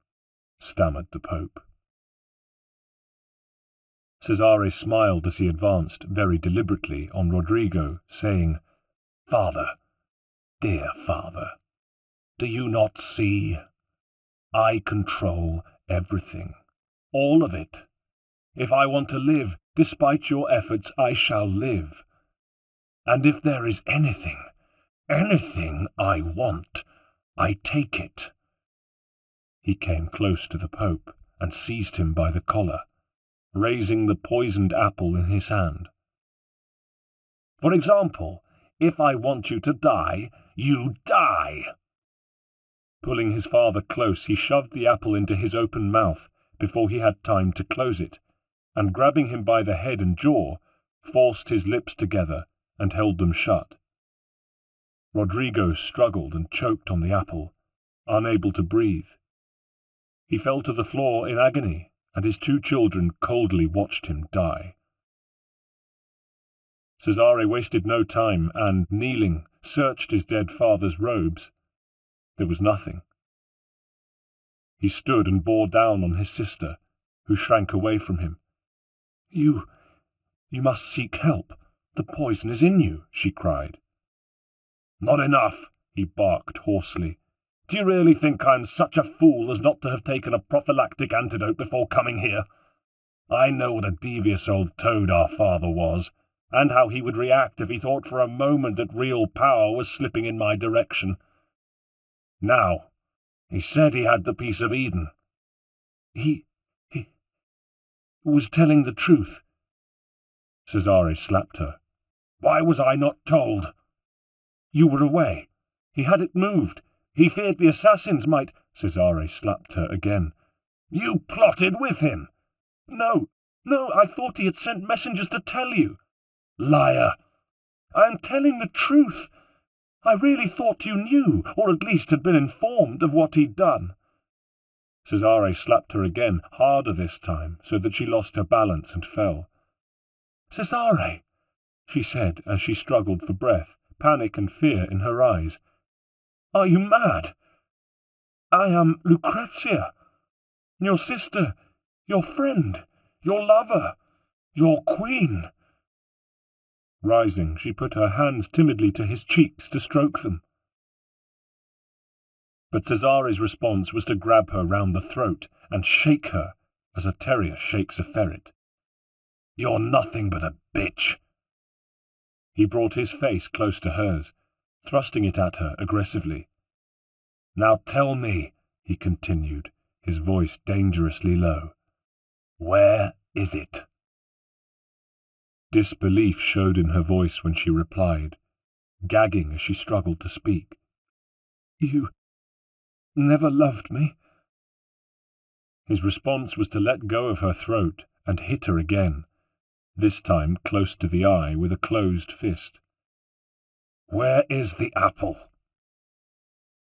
stammered the Pope. Cesare smiled as he advanced very deliberately on Rodrigo, saying, "Father, dear father, do you not see? I control everything, all of it. If I want to live, despite your efforts, I shall live. And if there is anything I want, I take it." He came close to the Pope and seized him by the collar, raising the poisoned apple in his hand. "For example, if I want you to die, you die." Pulling his father close, he shoved the apple into his open mouth before he had time to close it, and grabbing him by the head and jaw, forced his lips together and held them shut. Rodrigo struggled and choked on the apple, unable to breathe. He fell to the floor in agony, and his two children coldly watched him die. Cesare wasted no time and, kneeling, searched his dead father's robes. There was nothing. He stood and bore down on his sister, who shrank away from him. You must seek help. The poison is in you," she cried. "Not enough," he barked hoarsely. "Do you really think I'm such a fool as not to have taken a prophylactic antidote before coming here? I know what a devious old toad our father was, and how he would react if he thought for a moment that real power was slipping in my direction. Now, he said he had the peace of Eden. He was telling the truth." Cesare slapped her. "Why was I not told?" "You were away. He had it moved. He feared the assassins might—" Cesare slapped her again. "You plotted with him?" No, I thought he had sent messengers to tell you." "Liar!" "I am telling the truth. I really thought you knew, or at least had been informed of what he'd done." Cesare slapped her again, harder this time, so that she lost her balance and fell. "Cesare," she said as she struggled for breath, panic and fear in her eyes. "Are you mad? I am Lucrezia, your sister, your friend, your lover, your queen." Rising, she put her hands timidly to his cheeks to stroke them. But Cesare's response was to grab her round the throat and shake her as a terrier shakes a ferret. "You're nothing but a bitch." He brought his face close to hers, thrusting it at her aggressively. "Now tell me," he continued, his voice dangerously low, "where is it?" Disbelief showed in her voice when she replied, gagging as she struggled to speak. "You never loved me?" His response was to let go of her throat and hit her again, this time close to the eye with a closed fist. "Where is the apple?"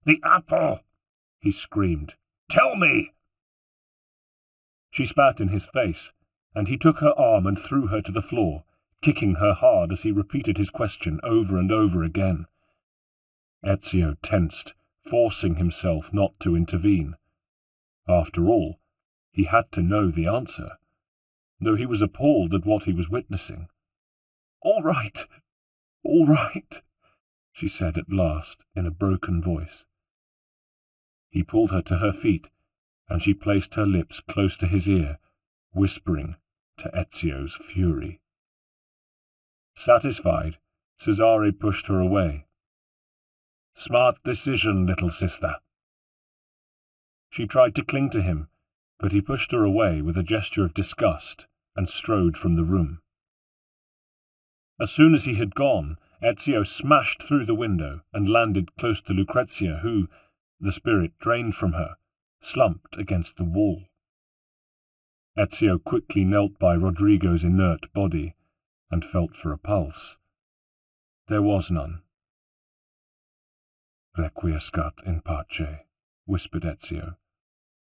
"The apple!" he screamed. "Tell me!" She spat in his face, and he took her arm and threw her to the floor, kicking her hard as he repeated his question over and over again. Ezio tensed, forcing himself not to intervene. After all, he had to know the answer, though he was appalled at what he was witnessing. All right, she said at last in a broken voice. He pulled her to her feet, and she placed her lips close to his ear, whispering to Ezio's fury. Satisfied, Cesare pushed her away. "Smart decision, little sister." She tried to cling to him, but he pushed her away with a gesture of disgust and strode from the room. As soon as he had gone, Ezio smashed through the window and landed close to Lucrezia, who, the spirit drained from her, slumped against the wall. Ezio quickly knelt by Rodrigo's inert body and felt for a pulse. There was none. "Requiescat in pace," whispered Ezio,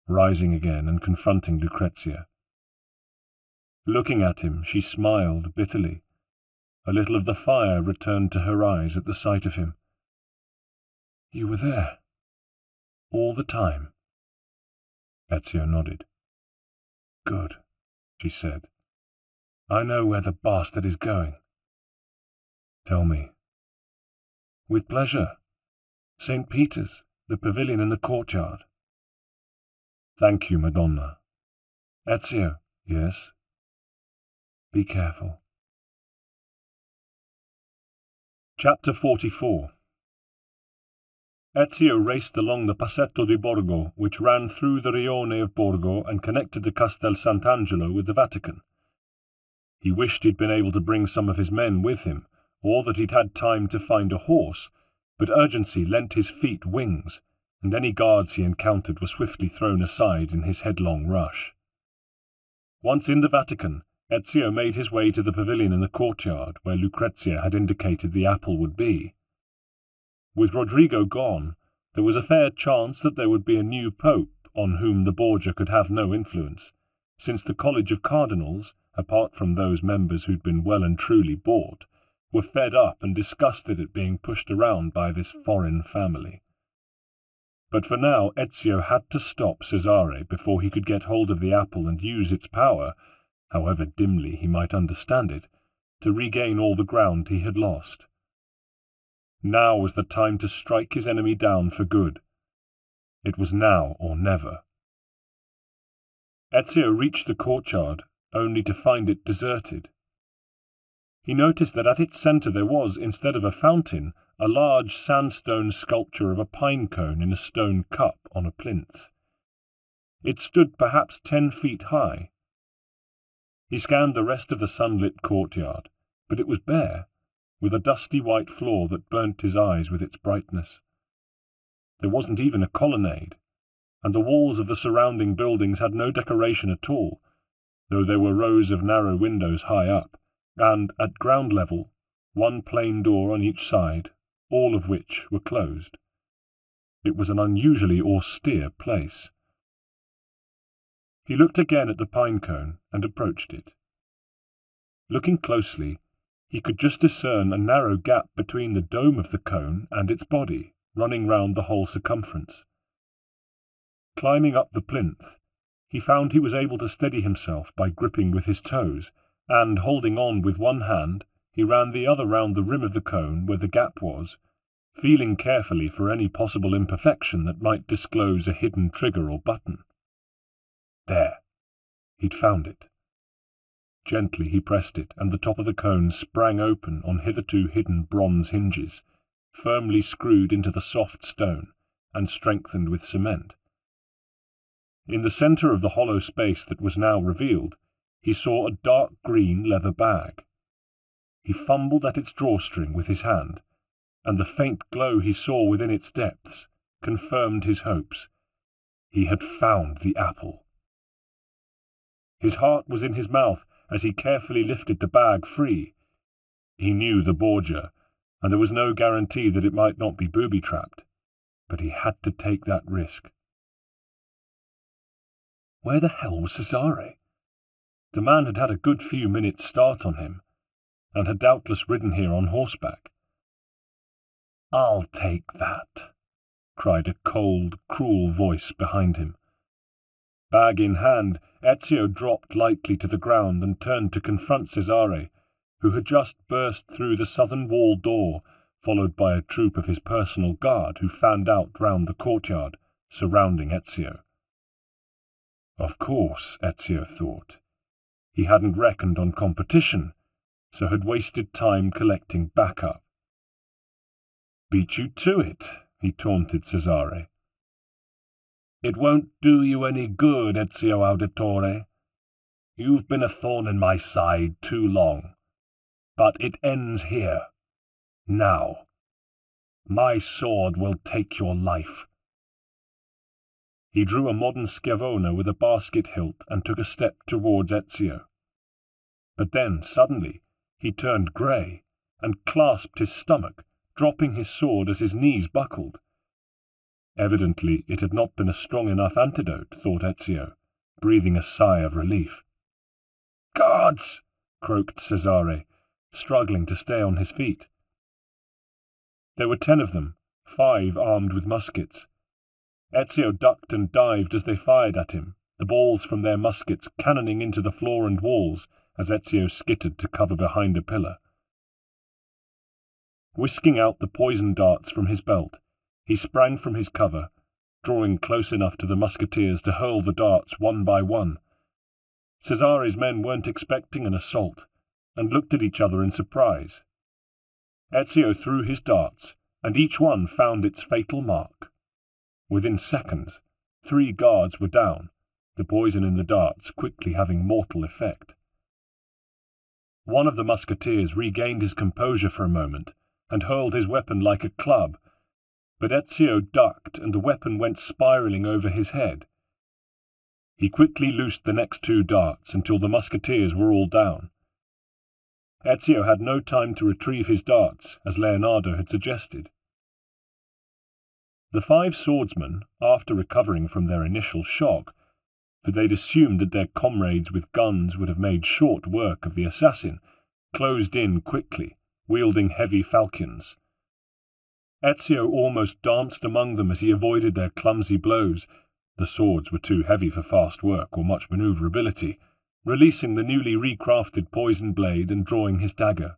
rising again and confronting Lucrezia. Looking at him, she smiled bitterly. A little of the fire returned to her eyes at the sight of him. "You were there? All the time?" Ezio nodded. "Good," she said. "I know where the bastard is going." "Tell me." "With pleasure. St. Peter's, the pavilion in the courtyard." "Thank you, Madonna." "Ezio." "Yes?" "Be careful." Chapter 44. Ezio raced along the Passetto di Borgo, which ran through the Rione of Borgo and connected the Castel Sant'Angelo with the Vatican. He wished he'd been able to bring some of his men with him, or that he'd had time to find a horse, but urgency lent his feet wings, and any guards he encountered were swiftly thrown aside in his headlong rush. Once in the Vatican, Ezio made his way to the pavilion in the courtyard where Lucrezia had indicated the apple would be. With Rodrigo gone, there was a fair chance that there would be a new pope on whom the Borgia could have no influence, since the College of Cardinals, apart from those members who'd been well and truly bought, were fed up and disgusted at being pushed around by this foreign family. But for now Ezio had to stop Cesare before he could get hold of the apple and use its power, however dimly he might understand it, to regain all the ground he had lost. Now was the time to strike his enemy down for good. It was now or never. Ezio reached the courtyard, only to find it deserted. He noticed that at its centre there was, instead of a fountain, a large sandstone sculpture of a pine cone in a stone cup on a plinth. It stood perhaps 10 feet high. He scanned the rest of the sunlit courtyard, but it was bare, with a dusty white floor that burnt his eyes with its brightness. There wasn't even a colonnade, and the walls of the surrounding buildings had no decoration at all, though there were rows of narrow windows high up, and, at ground level, one plain door on each side, all of which were closed. It was an unusually austere place. He looked again at the pine cone and approached it. Looking closely, he could just discern a narrow gap between the dome of the cone and its body, running round the whole circumference. Climbing up the plinth, he found he was able to steady himself by gripping with his toes, and, holding on with one hand, he ran the other round the rim of the cone where the gap was, feeling carefully for any possible imperfection that might disclose a hidden trigger or button. There. He'd found it. Gently he pressed it, and the top of the cone sprang open on hitherto hidden bronze hinges, firmly screwed into the soft stone and strengthened with cement. In the centre of the hollow space that was now revealed, he saw a dark green leather bag. He fumbled at its drawstring with his hand, and the faint glow he saw within its depths confirmed his hopes. He had found the apple. His heart was in his mouth as he carefully lifted the bag free. He knew the Borgia, and there was no guarantee that it might not be booby-trapped, but he had to take that risk. Where the hell was Cesare? The man had had a good few minutes' start on him, and had doubtless ridden here on horseback. "I'll take that," cried a cold, cruel voice behind him. Bag in hand, Ezio dropped lightly to the ground and turned to confront Cesare, who had just burst through the southern wall door, followed by a troop of his personal guard who fanned out round the courtyard, surrounding Ezio. Of course, Ezio thought. He hadn't reckoned on competition, so had wasted time collecting backup. "Beat you to it," he taunted Cesare. "It won't do you any good, Ezio Auditore. You've been a thorn in my side too long. But it ends here. Now. My sword will take your life." He drew a modern schiavona with a basket hilt and took a step towards Ezio. But then, suddenly, he turned grey and clasped his stomach, dropping his sword as his knees buckled. Evidently it had not been a strong enough antidote, thought Ezio, breathing a sigh of relief. "Guards!" croaked Cesare, struggling to stay on his feet. There were 10 of them, 5 armed with muskets. Ezio ducked and dived as they fired at him, the balls from their muskets cannoning into the floor and walls as Ezio skittered to cover behind a pillar. Whisking out the poison darts from his belt, he sprang from his cover, drawing close enough to the musketeers to hurl the darts one by one. Cesare's men weren't expecting an assault, and looked at each other in surprise. Ezio threw his darts, and each one found its fatal mark. Within seconds, 3 guards were down, the poison in the darts quickly having mortal effect. One of the musketeers regained his composure for a moment, and hurled his weapon like a club, but Ezio ducked and the weapon went spiralling over his head. He quickly loosed the next 2 darts until the musketeers were all down. Ezio had no time to retrieve his darts, as Leonardo had suggested. The 5 swordsmen, after recovering from their initial shock, for they'd assumed that their comrades with guns would have made short work of the assassin, closed in quickly, wielding heavy falchions. Ezio almost danced among them as he avoided their clumsy blows. The swords were too heavy for fast work or much maneuverability, releasing the newly recrafted poison blade and drawing his dagger.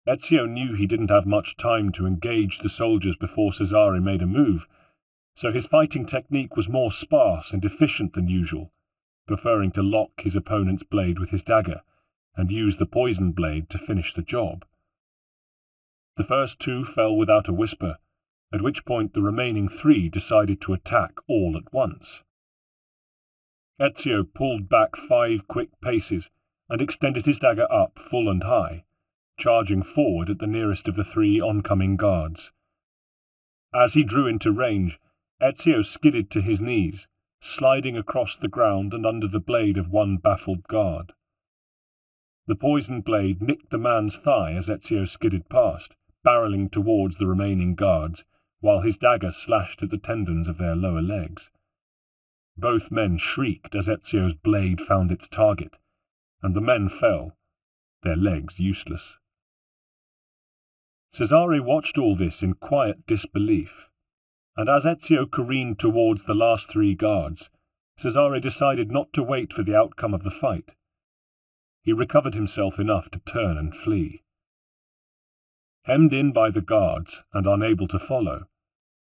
Ezio knew he didn't have much time to engage the soldiers before Cesare made a move, so his fighting technique was more sparse and efficient than usual, preferring to lock his opponent's blade with his dagger and use the poison blade to finish the job. The first 2 fell without a whisper, at which point the remaining 3 decided to attack all at once. Ezio pulled back 5 quick paces and extended his dagger up full and high, charging forward at the nearest of the 3 oncoming guards. As he drew into range, Ezio skidded to his knees, sliding across the ground and under the blade of one baffled guard. The poisoned blade nicked the man's thigh as Ezio skidded past, barreling towards the remaining guards, while his dagger slashed at the tendons of their lower legs. Both men shrieked as Ezio's blade found its target, and the men fell, their legs useless. Cesare watched all this in quiet disbelief, and as Ezio careened towards the last 3 guards, Cesare decided not to wait for the outcome of the fight. He recovered himself enough to turn and flee. Hemmed in by the guards and unable to follow,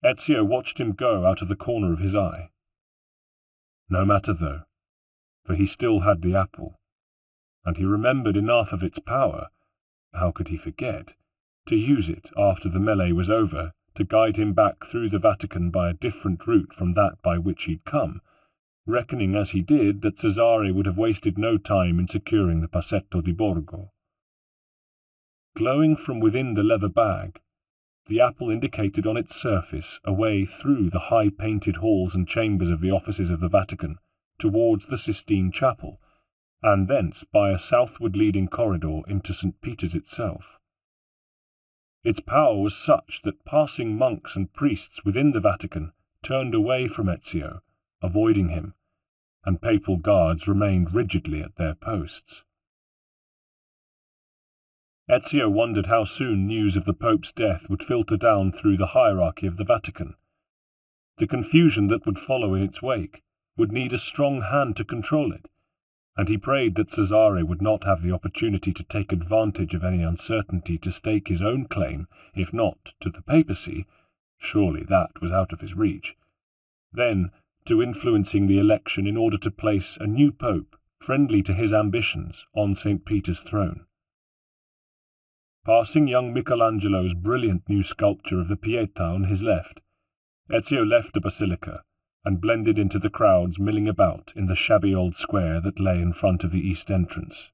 Ezio watched him go out of the corner of his eye. No matter, though, for he still had the apple, and he remembered enough of its power, how could he forget, to use it after the melee was over to guide him back through the Vatican by a different route from that by which he'd come, reckoning as he did that Cesare would have wasted no time in securing the Passetto di Borgo. Glowing from within the leather bag, the apple indicated on its surface a way through the high painted halls and chambers of the offices of the Vatican towards the Sistine Chapel, and thence by a southward leading corridor into St. Peter's itself. Its power was such that passing monks and priests within the Vatican turned away from Ezio, avoiding him, and papal guards remained rigidly at their posts. Ezio wondered how soon news of the Pope's death would filter down through the hierarchy of the Vatican. The confusion that would follow in its wake would need a strong hand to control it, and he prayed that Cesare would not have the opportunity to take advantage of any uncertainty to stake his own claim, if not to the papacy, surely that was out of his reach, then to influencing the election in order to place a new pope, friendly to his ambitions, on St. Peter's throne. Passing young Michelangelo's brilliant new sculpture of the Pietà on his left, Ezio left the basilica and blended into the crowds milling about in the shabby old square that lay in front of the east entrance.